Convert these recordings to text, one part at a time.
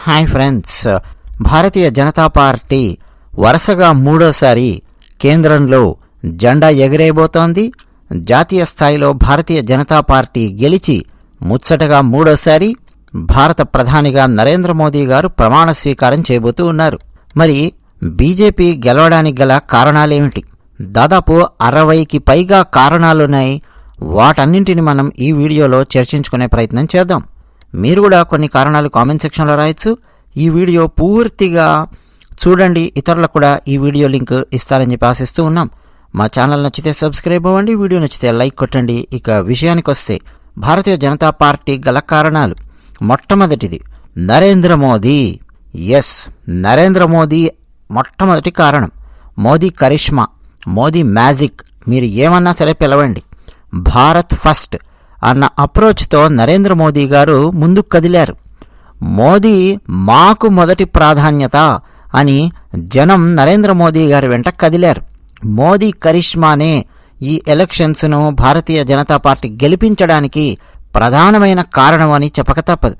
Hi friends, Bharatiya Janata party వరుసగా మూడోసారి కేంద్రంలో జెండా ఎగిరేయబోతోంది. జాతీయ స్థాయిలో భారతీయ జనతా పార్టీ గెలిచి ముచ్చటగా మూడోసారి భారత ప్రధానిగా నరేంద్ర మోదీ గారు ప్రమాణ స్వీకారం చేయబోతూ ఉన్నారు. మరి బీజేపీ గెలవడానికి గల కారణాలేమిటి? దాదాపు 60కి పైగా కారణాలున్నాయి. వాటన్నింటిని మనం ఈ వీడియోలో చర్చించుకునే ప్రయత్నం చేద్దాం. మీరు కూడా కొన్ని కారణాలు కామెంట్ సెక్షన్లో రాయొచ్చు. ఈ వీడియో పూర్తిగా చూడండి, ఇతరులకు కూడా ఈ వీడియో లింక్ ఇస్తారని చెప్పి ఆశిస్తూ ఉన్నాం. మా ఛానల్ నచ్చితే సబ్స్క్రైబ్ అవ్వండి, వీడియో నచ్చితే లైక్ కొట్టండి. ఇక విషయానికి వస్తే భారతీయ జనతా పార్టీ గల కారణాలు, మొట్టమొదటిది నరేంద్ర మోదీ. నరేంద్ర మోదీ మొట్టమొదటి కారణం. మోదీ కరిష్మా, మోదీ మ్యాజిక్, మీరు ఏమన్నా సరే పిలవండి. భారత్ ఫస్ట్ అన్న అప్రోచ్తో నరేంద్ర మోదీ గారు ముందుకు కదిలారు. మోదీ మాకు మొదటి ప్రాధాన్యత అని జనం నరేంద్ర మోదీ గారి వెంట కదిలారు. మోదీ కరిష్మానే ఈ ఎలక్షన్స్ను భారతీయ జనతా పార్టీ గెలిపించడానికి ప్రధానమైన కారణం అని చెప్పక తప్పదు.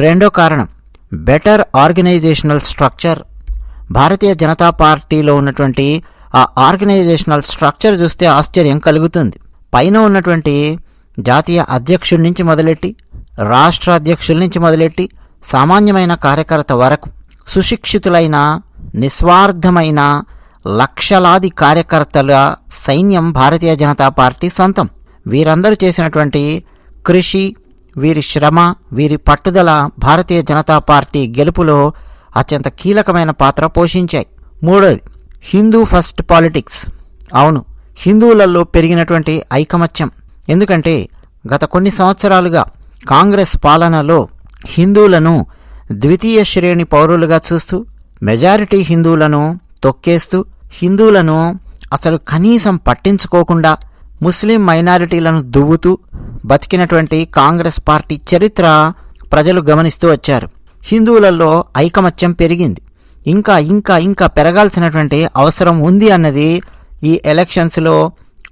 రెండో కారణం better organisational structure. Bharatiya Janata పార్టీలో ఉన్నటువంటి ఆ ఆర్గనైజేషనల్ స్ట్రక్చర్ చూస్తే ఆశ్చర్యం కలుగుతుంది. పైన ఉన్నటువంటి జాతీయ అధ్యక్షుడి నుంచి మొదలెట్టి, రాష్ట్ర అధ్యక్షుల నుంచి మొదలెట్టి, సామాన్యమైన కార్యకర్త వరకు సుశిక్షితులైన నిస్వార్థమైన లక్షలాది కార్యకర్తల సైన్యం భారతీయ జనతా పార్టీ సొంతం. వీరందరూ చేసినటువంటి కృషి, వీరి శ్రమ, వీరి పట్టుదల భారతీయ జనతా పార్టీ గెలుపులో అత్యంత కీలకమైన పాత్ర పోషించాయి. మూడోది హిందూ ఫస్ట్ పాలిటిక్స్. అవును, హిందువులలో పెరిగినటువంటి ఐకమత్యం. ఎందుకంటే గత కొన్ని సంవత్సరాలుగా కాంగ్రెస్ పాలనలో హిందువులను ద్వితీయ శ్రేణి పౌరులుగా చూస్తూ, మెజారిటీ హిందువులను తొక్కేస్తూ, హిందువులను అసలు కనీసం పట్టించుకోకుండా ముస్లిం మైనారిటీలను దువ్వుతూ బతికినటువంటి కాంగ్రెస్ పార్టీ చరిత్ర ప్రజలు గమనిస్తూ వచ్చారు. హిందువులలో ఐకమత్యం పెరిగింది. ఇంకా ఇంకా ఇంకా పెరగాల్సినటువంటి అవసరం ఉంది అన్నది ఈ ఎలక్షన్స్లో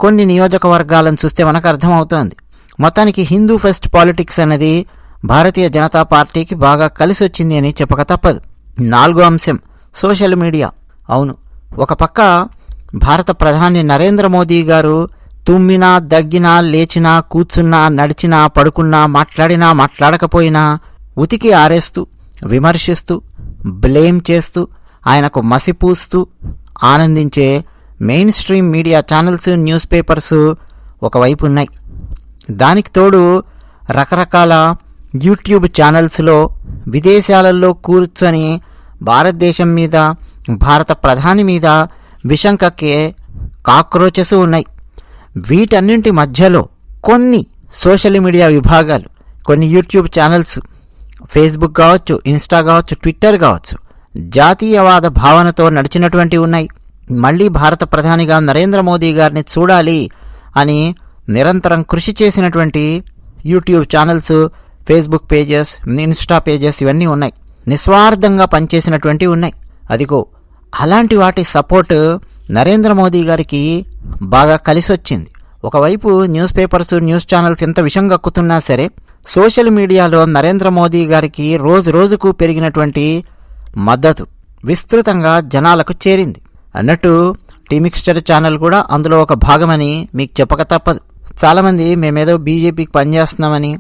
కొన్ని నియోజకవర్గాలను చూస్తే మనకు అర్థమవుతోంది. మొత్తానికి హిందూ ఫస్ట్ పాలిటిక్స్ అనేది భారతీయ జనతా పార్టీకి బాగా కలిసి వచ్చింది అని చెప్పక తప్పదు. నాలుగో అంశం సోషల్ మీడియా. అవును, ఒక పక్క భారత ప్రధాని నరేంద్ర మోదీ గారు తుమ్మినా, దగ్గినా, లేచినా, కూర్చున్నా, నడిచినా, పడుకున్నా, మాట్లాడినా, మాట్లాడకపోయినా ఉతికి ఆరేస్తూ, విమర్శిస్తూ, బ్లేమ్ చేస్తూ, ఆయనకు మసిపూస్తూ ఆనందించే main stream media channels, news papers ఒకవైపు ఉన్నాయి. దానికి తోడు రకరకాల యూట్యూబ్ ఛానల్స్లో విదేశాలలో కూర్చొని భారతదేశం మీద, భారత ప్రధాని మీద విషం కక్కే కాక్రోచెస్ ఉన్నాయి. వీటన్నింటి మధ్యలో కొన్ని సోషల్ మీడియా విభాగాలు, కొన్ని యూట్యూబ్ ఛానల్స్, ఫేస్బుక్ కావచ్చు, ఇన్స్టా కావచ్చు, ట్విట్టర్ కావచ్చు, జాతీయవాద భావనతో నడిచినటువంటి ఉన్నాయి. మళ్ళీ భారత ప్రధానిగా నరేంద్ర మోదీ గారిని చూడాలి అని నిరంతరం కృషి చేసినటువంటి YouTube channels, Facebook pages, Insta pages ఇవన్నీ ఉన్నాయి. నిస్వార్థంగా పనిచేసినటువంటి ఉన్నాయి. అదిగో అలాంటి వాటి సపోర్ట్ నరేంద్ర మోదీ గారికి బాగా కలిసి వచ్చింది. ఒకవైపు న్యూస్ పేపర్స్, న్యూస్ ఛానల్స్ ఎంత విషం కక్కుతున్నా సరే, సోషల్ మీడియాలో నరేంద్ర మోదీ గారికి రోజు రోజుకు పెరిగినటువంటి మద్దతు విస్తృతంగా జనాలకు చేరింది. అన్నట్టు టీమిక్స్చర్ ఛానల్ కూడా అందులో ఒక భాగమని మీకు చెప్పక తప్పదు. చాలామంది మేమేదో బీజేపీకి పనిచేస్తున్నామని,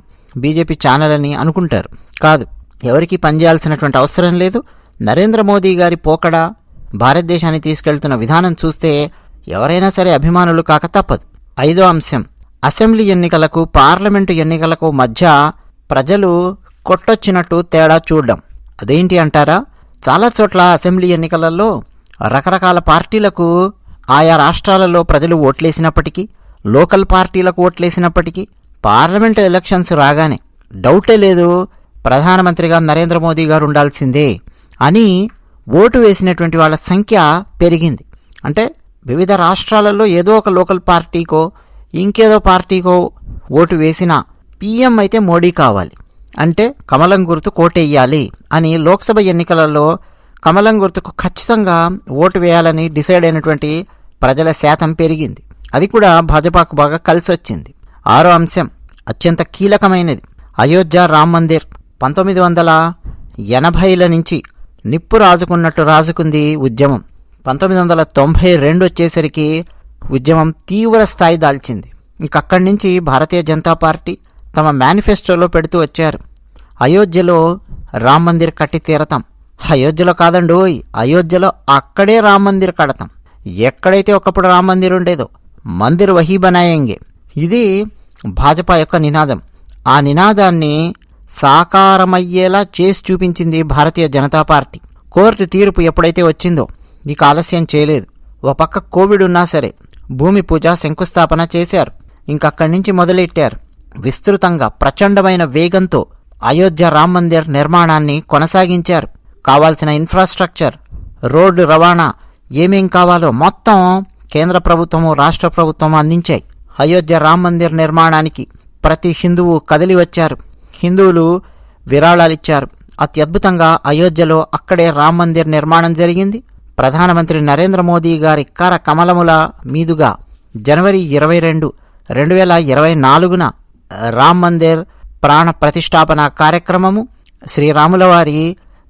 బీజేపీ ఛానల్ అని అనుకుంటారు. కాదు, ఎవరికి పనిచేయాల్సినటువంటి అవసరం లేదు. నరేంద్ర మోదీ గారి పోకడ, భారతదేశాన్ని తీసుకెళ్తున్న విధానం చూస్తే ఎవరైనా సరే అభిమానులు కాక తప్పదు. ఐదో అంశం అసెంబ్లీ ఎన్నికలకు, పార్లమెంటు ఎన్నికలకు మధ్య ప్రజలు కొట్టొచ్చినట్టు తేడా చూడడం. అదేంటి అంటారా? చాలా చోట్ల అసెంబ్లీ ఎన్నికలలో రకరకాల పార్టీలకు ఆయా రాష్ట్రాలలో ప్రజలు ఓట్లేసినప్పటికీ, లోకల్ పార్టీలకు ఓట్లేసినప్పటికీ, పార్లమెంటు ఎలక్షన్స్ రాగానే డౌటే లేదు ప్రధానమంత్రిగా నరేంద్ర మోదీ గారు ఉండాల్సిందే అని ఓటు వేసినటువంటి వాళ్ళ సంఖ్య పెరిగింది. అంటే వివిధ రాష్ట్రాలలో ఏదో ఒక లోకల్ పార్టీకో ఇంకేదో పార్టీకో ఓటు వేసిన పీఎం అయితే మోడీ కావాలి అంటే కమలం గుర్తు కోటెయ్యాలి అని లోక్సభ ఎన్నికలలో కమలం గుర్తుకు ఖచ్చితంగా ఓటు వేయాలని డిసైడ్ అయినటువంటి ప్రజల శాతం పెరిగింది. అది కూడా భాజపాకు బాగా కలిసి వచ్చింది. ఆరో అంశం అత్యంత కీలకమైనది, అయోధ్య రామ్ మందిర్. 1980ల నుంచి నిప్పు రాజుకున్నట్టు రాజుకుంది ఉద్యమం. 1992 వచ్చేసరికి ఉద్యమం తీవ్ర స్థాయి దాల్చింది. ఇంకక్కడి నుంచి భారతీయ జనతా పార్టీ తమ మేనిఫెస్టోలో పెడుతూ వచ్చారు, అయోధ్యలో రామ్ మందిర్ కట్టి తీరతాం. అయోధ్యలో కాదండోయ్, అయోధ్యలో అక్కడే రామ్ మందిర్ కడతాం. ఎక్కడైతే ఒకప్పుడు రామ్ మందిర్ ఉండేదో మందిర్ వహీ బనాయేంగే. ఇది భాజపా యొక్క నినాదం. ఆ నినాదాన్ని సాకారమయ్యేలా చేసి చూపించింది భారతీయ జనతా పార్టీ. కోర్టు తీర్పు ఎప్పుడైతే వచ్చిందో ఇక ఆలస్యం చేయలేదు. ఓ పక్క కోవిడ్ ఉన్నా సరే భూమి పూజ శంకుస్థాపన చేశారు. ఇంకక్కడి నుంచి మొదలెట్టారు విస్తృతంగా ప్రచండమైన వేగంతో అయోధ్య రామ్ మందిర్ నిర్మాణాన్ని కొనసాగించారు. కావాల్సిన ఇన్ఫ్రాస్ట్రక్చర్, రోడ్డు రవాణా ఏమేం కావాలో మొత్తం కేంద్ర ప్రభుత్వము రాష్ట్ర ప్రభుత్వం అందించాయి. అయోధ్య రామ్ మందిర్ నిర్మాణానికి ప్రతి హిందువు కదిలి వచ్చారు. హిందువులు విరాళాలిచ్చారు. అత్యద్భుతంగా అయోధ్యలో అక్కడే రామ్ మందిర్ నిర్మాణం జరిగింది. ప్రధానమంత్రి నరేంద్ర మోదీ గారి కర కమలముల మీదుగా జనవరి 22, 2024న రామ్ మందిర్ ప్రాణ ప్రతిష్టాపన కార్యక్రమము, శ్రీరాముల వారి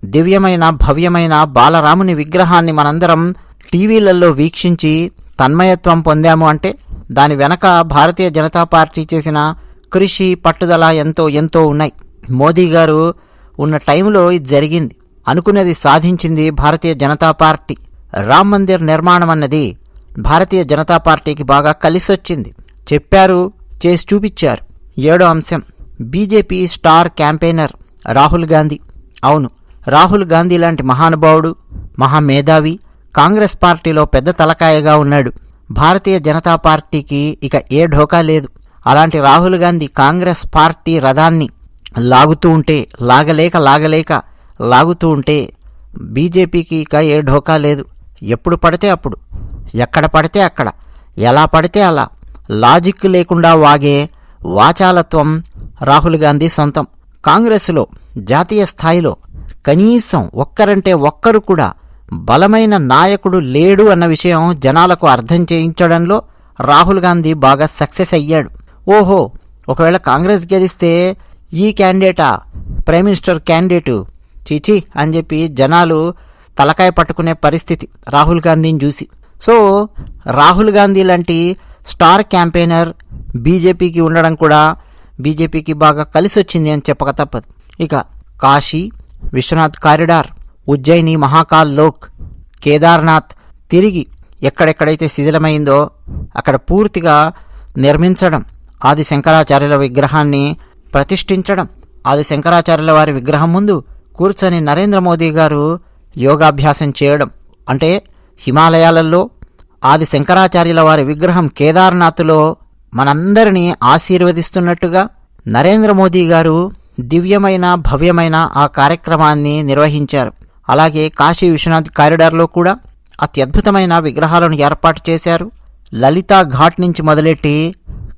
దివ్యమైన భవ్యమైన బాలరాముని విగ్రహాన్ని మనందరం టీవీలలో వీక్షించి తన్మయత్వం పొందాము. అంటే దాని వెనక భారతీయ జనతా పార్టీ చేసిన కృషి పట్టుదల ఎంతో ఎంతో ఉన్నాయి. మోదీ గారు ఉన్న టైంలో ఇది జరిగింది. అనుకున్నది సాధించింది భారతీయ జనతా పార్టీ. రామ్ మందిర్ నిర్మాణం అన్నది భారతీయ జనతా పార్టీకి బాగా కలిసొచ్చింది. చెప్పారు, చేసి చూపించారు. 7వ అంశం, BJP star campaigner Rahul Gandhi. అవును, రాహుల్ గాంధీ లాంటి మహానుభావుడు, మహామేధావి కాంగ్రెస్ పార్టీలో పెద్ద తలకాయగా ఉన్నాడు. భారతీయ జనతా పార్టీకి ఇక ఏ ఢోకా లేదు. అలాంటి రాహుల్ గాంధీ కాంగ్రెస్ పార్టీ రథాన్ని లాగుతూ ఉంటే లాగలేక లాగుతూ ఉంటే బీజేపీకి ఇక ఏ ఢోకా లేదు. ఎప్పుడు పడితే అప్పుడు, ఎక్కడ పడితే అక్కడ, ఎలా పడితే అలా లాజిక్ లేకుండా వాగే వాచాలత్వం రాహుల్ గాంధీ సొంతం. కాంగ్రెస్లో జాతీయ స్థాయిలో కనీసం ఒక్కరంటే ఒక్కరు కూడా బలమైన నాయకుడు లేడు అన్న విషయం జనాలకు అర్థం చేయించడంలో రాహుల్ గాంధీ బాగా సక్సెస్ అయ్యాడు. ఓహో, ఒకవేళ కాంగ్రెస్ గెలిస్తే ఈ క్యాండిడేటా ప్రైమ్ మినిస్టర్ క్యాండిడేటు చీచి అని చెప్పి జనాలు తలకాయ పట్టుకునే పరిస్థితి రాహుల్ గాంధీని చూసి. సో రాహుల్ గాంధీ లాంటి స్టార్ క్యాంపెయినర్ బీజేపీకి ఉండడం కూడా బీజేపీకి బాగా కలిసి వచ్చింది అని చెప్పక తప్పదు. ఇక కాశీ విశ్వనాథ్ కారిడార్, ఉజ్జయిని మహాకాల్ లోక్, కేదార్నాథ్ తిరిగి ఎక్కడెక్కడైతే శిథిలమైందో అక్కడ పూర్తిగా నిర్మించడం, ఆది శంకరాచార్యుల విగ్రహాన్ని ప్రతిష్ఠించడం, ఆది శంకరాచార్యుల వారి విగ్రహం ముందు కూర్చొని నరేంద్ర మోదీ గారు యోగాభ్యాసం చేయడం. అంటే హిమాలయాలలో ఆది శంకరాచార్యుల వారి విగ్రహం కేదార్నాథ్లో మనందరినీ ఆశీర్వదిస్తున్నట్టుగా నరేంద్ర మోదీ గారు దివ్యమైన భవ్యమైన ఆ కార్యక్రమాన్ని నిర్వహించారు. అలాగే కాశీ విశ్వనాథ్ కారిడార్లో కూడా అత్యద్భుతమైన విగ్రహాలను ఏర్పాటు చేశారు. లలితా ఘాట్ నుంచి మొదలెట్టి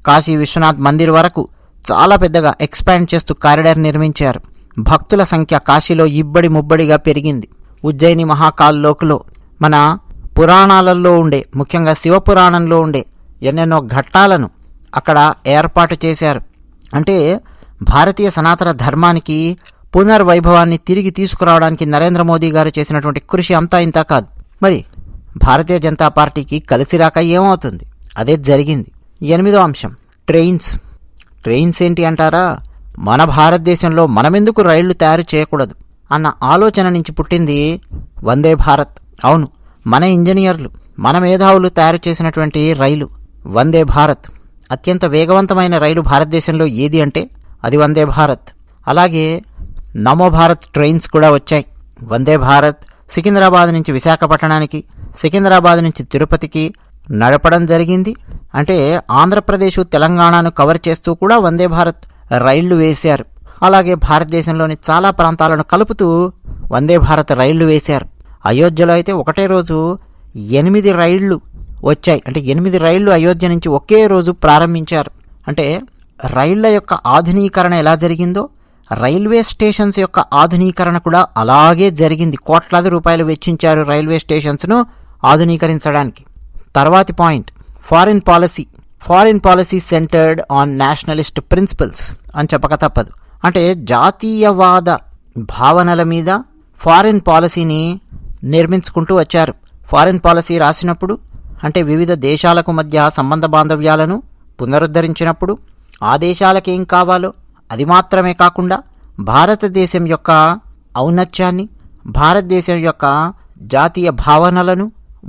కాశీ విశ్వనాథ్ మందిర్ వరకు చాలా పెద్దగా ఎక్స్పాండ్ చేస్తూ కారిడార్ నిర్మించారు. భక్తుల సంఖ్య కాశీలో ఇబ్బడి ముబ్బడిగా పెరిగింది. ఉజ్జయిని మహాకాల్ లోక్లో మన పురాణాలలో ఉండే, ముఖ్యంగా శివపురాణంలో ఉండే ఎన్నెన్నో ఘట్టాలను అక్కడ ఏర్పాటు చేశారు. అంటే భారతీయ సనాతన ధర్మానికి పునర్వైభవాన్ని తిరిగి తీసుకురావడానికి నరేంద్ర మోదీ గారు చేసినటువంటి కృషి అంతా ఇంత కాదు. మరి భారతీయ జనతా పార్టీకి కలిసి రాక ఏమవుతుంది? అదే జరిగింది. 8వ అంశం, ట్రైన్స్ ఏంటి అంటారా? మన భారతదేశంలో మనమెందుకు రైళ్లు తయారు చేయకూడదు అన్న ఆలోచన నుంచి పుట్టింది వందే భారత్. అవును, మన ఇంజనీర్లు, మన మేధావులు తయారు చేసినటువంటి రైలు వందే భారత్. అత్యంత వేగవంతమైన రైలు భారతదేశంలో ఏది అంటే అది వందే భారత్. అలాగే నమో భారత్ ట్రైన్స్ కూడా వచ్చాయి. వందే భారత్ సికింద్రాబాద్ నుంచి విశాఖపట్నానికి, సికింద్రాబాద్ నుంచి తిరుపతికి నడపడం జరిగింది. అంటే ఆంధ్రప్రదేశ్ తెలంగాణను కవర్ చేస్తూ కూడా వందే భారత్ రైళ్లు వేశారు. అలాగే భారతదేశంలోని చాలా ప్రాంతాలను కలుపుతూ వందే భారత్ రైళ్లు వేశారు. అయోధ్యలో అయితే ఒకటే రోజు 8 రైళ్లు వచ్చాయి. అంటే 8 రైళ్లు అయోధ్య నుంచి ఒకే రోజు ప్రారంభించారు. అంటే రైళ్ల యొక్క ఆధునీకరణ ఎలా జరిగిందో రైల్వే స్టేషన్స్ యొక్క ఆధునీకరణ కూడా అలాగే జరిగింది. కోట్లాది రూపాయలు వెచ్చించారు రైల్వే స్టేషన్స్ను ఆధునీకరించడానికి. తర్వాతి point, foreign policy centred on nationalist principles అని చెప్పక తప్పదు. అంటే జాతీయవాద భావనల మీద ఫారిన్ పాలసీని నిర్మించుకుంటూ వచ్చారు. ఫారిన్ పాలసీ రాసినప్పుడు అంటే వివిధ దేశాలకు మధ్య సంబంధ బాంధవ్యాలను పునరుద్ధరించినప్పుడు ఆ దేశాలకు ఏం కావాలో అది మాత్రమే కాకుండా భారతదేశం యొక్క ఔన్నత్యాన్ని, భారతదేశం యొక్క జాతీయ భావనలను,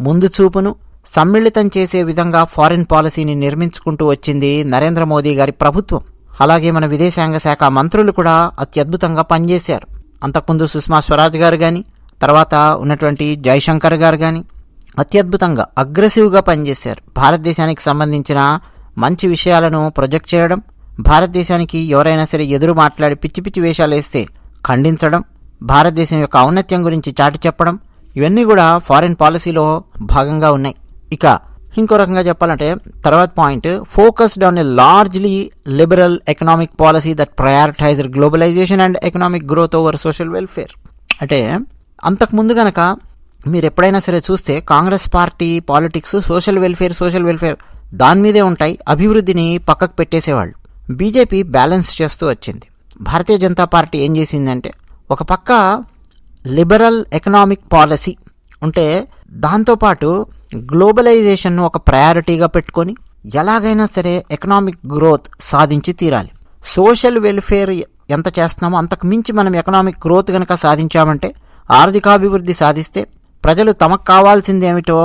ముందు చూపును సమ్మిళితం చేసే విధంగా ఫారిన్ పాలసీని నిర్మించుకుంటూ వచ్చింది నరేంద్ర మోదీ గారి ప్రభుత్వం. అలాగే మన విదేశాంగ శాఖ మంత్రులు కూడా అత్యద్భుతంగా పనిచేశారు. అంతకుముందు సుష్మా స్వరాజ్ గారు కానీ, తర్వాత ఉన్నటువంటి జైశంకర్ గారు కానీ అత్యద్భుతంగా అగ్రెసివ్గా పనిచేశారు. భారతదేశానికి సంబంధించిన మంచి విషయాలను ప్రొజెక్ట్ చేయడం, భారతదేశానికి ఎవరైనా సరే ఎదురు మాట్లాడి పిచ్చి పిచ్చి వేషాలు వేస్తే ఖండించడం, భారతదేశం యొక్క ఔన్నత్యం గురించి చాటి చెప్పడం, ఇవన్నీ కూడా ఫారిన్ పాలసీలో భాగంగా ఉన్నాయి. ఇక ఇంకో రకంగా చెప్పాలంటే తర్వాత point, focused on a largely liberal economic policy that prioritised globalisation and economic growth over social welfare. అంటే అంతకుముందు కనుక మీరు ఎప్పుడైనా సరే చూస్తే Congress party politics social welfare దాని మీదే ఉంటాయి, అభివృద్ధిని పక్కకు పెట్టేసేవాళ్ళు. బీజేపీ బ్యాలెన్స్ చేస్తూ వచ్చింది. భారతీయ జనతా పార్టీ ఏం చేసిందంటే ఒక పక్క లిబరల్ ఎకనామిక్ పాలసీ ఉంటే దాంతోపాటు గ్లోబలైజేషన్ను ఒక ప్రయారిటీగా పెట్టుకొని ఎలాగైనా సరే ఎకనామిక్ గ్రోత్ సాధించి తీరాలి. సోషల్ వెల్ఫేర్ ఎంత చేస్తున్నామో అంతకు మించి మనం ఎకనామిక్ గ్రోత్ కనుక సాధించామంటే, ఆర్థికాభివృద్ధి సాధిస్తే ప్రజలు తమకు కావాల్సింది ఏమిటో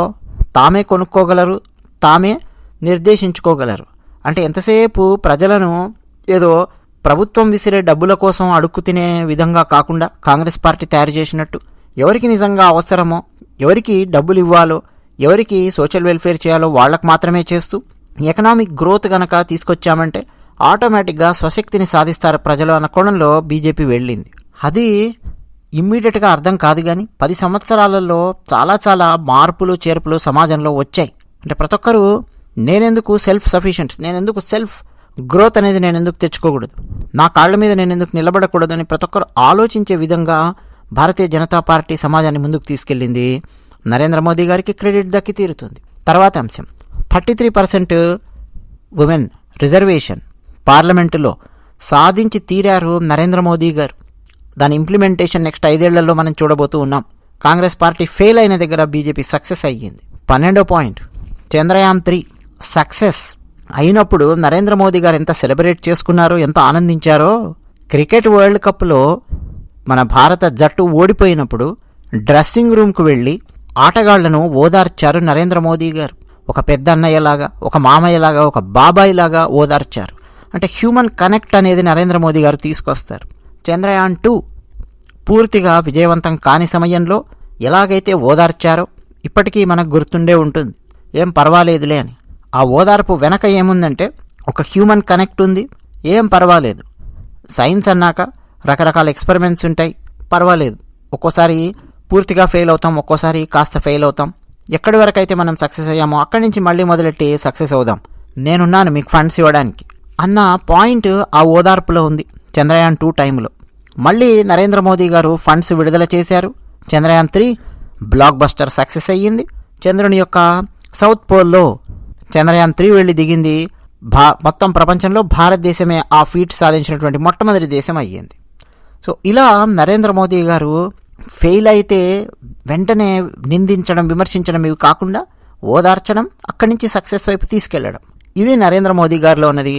తామే కొనుక్కోగలరు, తామే నిర్దేశించుకోగలరు. అంటే ఎంతసేపు ప్రజలను ఏదో ప్రభుత్వం విసిరే డబ్బుల కోసం అడుక్కు తినే విధంగా కాకుండా కాంగ్రెస్ పార్టీ తయారు చేసినట్టు ఎవరికి నిజంగా అవసరమో, ఎవరికి డబ్బులు ఇవ్వాలో, ఎవరికి సోషల్ వెల్ఫేర్ చేయాలో వాళ్ళకు మాత్రమే చేస్తూ ఎకనామిక్ గ్రోత్ కనుక తీసుకొచ్చామంటే ఆటోమేటిక్గా స్వశక్తిని సాధిస్తారు ప్రజలు అన్న కోణంలో బీజేపీ వెళ్ళింది. అది ఇమ్మీడియట్గా అర్థం కాదు, కానీ 10 సంవత్సరాలలో చాలా మార్పులు చేర్పులు సమాజంలో వచ్చాయి. అంటే ప్రతి ఒక్కరూ నేనెందుకు సెల్ఫ్ సఫిషియెంట్, నేనెందుకు సెల్ఫ్ గ్రోత్ అనేది నేనెందుకు తెచ్చుకోకూడదు, నా కాళ్ళ మీద నేనెందుకు నిలబడకూడదు అని ప్రతి ఒక్కరు ఆలోచించే విధంగా భారతీయ జనతా పార్టీ సమాజాన్ని ముందుకు తీసుకెళ్లింది. నరేంద్ర మోదీ గారికి క్రెడిట్ దక్కి తీరుతుంది. తర్వాత అంశం 33% ఉమెన్ రిజర్వేషన్ పార్లమెంటులో సాధించి తీరారు నరేంద్ర మోదీ గారు. దాని ఇంప్లిమెంటేషన్ నెక్స్ట్ 5 ఏళ్లలో మనం చూడబోతూ ఉన్నాం. కాంగ్రెస్ పార్టీ ఫెయిల్ అయిన దగ్గర బీజేపీ సక్సెస్ అయ్యింది. 12వ పాయింట్, చంద్రయాన్ 3 సక్సెస్ అయినప్పుడు నరేంద్ర మోదీ గారు ఎంత సెలబ్రేట్ చేసుకున్నారో, ఎంత ఆనందించారో. క్రికెట్ వరల్డ్ కప్లో మన భారత జట్టు ఓడిపోయినప్పుడు డ్రెస్సింగ్ రూమ్కు వెళ్ళి ఆటగాళ్లను ఓదార్చారు నరేంద్ర మోదీ గారు. ఒక పెద్ద అన్నయ్యలాగా, ఒక మామయ్యలాగా, ఒక బాబాయిలాగా ఓదార్చారు. అంటే హ్యూమన్ కనెక్ట్ అనేది నరేంద్ర మోదీ గారు తీసుకొస్తారు. చంద్రయాన్ 2 పూర్తిగా విజయవంతం కాని సమయంలో ఎలాగైతే ఓదార్చారో ఇప్పటికీ మనకు గుర్తుండే ఉంటుంది. ఏం పర్వాలేదులే అని. ఆ ఓదార్పు వెనక ఏముందంటే ఒక హ్యూమన్ కనెక్ట్ ఉంది. ఏం పర్వాలేదు, సైన్స్ అన్నాక రకరకాల ఎక్స్పెరిమెంట్స్ ఉంటాయి, పర్వాలేదు. ఒక్కోసారి పూర్తిగా ఫెయిల్ అవుతాం, ఒక్కోసారి కాస్త ఫెయిల్ అవుతాం. ఎక్కడి వరకు అయితే మనం సక్సెస్ అయ్యామో అక్కడి నుంచి మళ్ళీ మొదలెట్టి సక్సెస్ అవుదాం, నేనున్నాను మీకు ఫండ్స్ ఇవ్వడానికి అన్న పాయింట్ ఆ ఓదార్పులో ఉంది. చంద్రయాన్ 2 టైంలో మళ్ళీ నరేంద్ర మోదీ గారు ఫండ్స్ విడుదల చేశారు. చంద్రయాన్ 3 బ్లాక్ బస్టర్ సక్సెస్ అయ్యింది. చంద్రుని యొక్క సౌత్ పోల్లో చంద్రయాన్ 3 వెళ్ళి దిగింది. మొత్తం ప్రపంచంలో భారతదేశమే ఆ ఫీట్ సాధించినటువంటి మొట్టమొదటి దేశం అయ్యింది. సో ఇలా నరేంద్ర మోదీ గారు ఫెయిల్ అయితే వెంటనే నిందించడం, విమర్శించడం ఇవి కాకుండా ఓదార్చడం, అక్కడి నుంచి సక్సెస్ వైపు తీసుకెళ్లడం, ఇది నరేంద్ర మోదీ గారిలో ఉన్నది.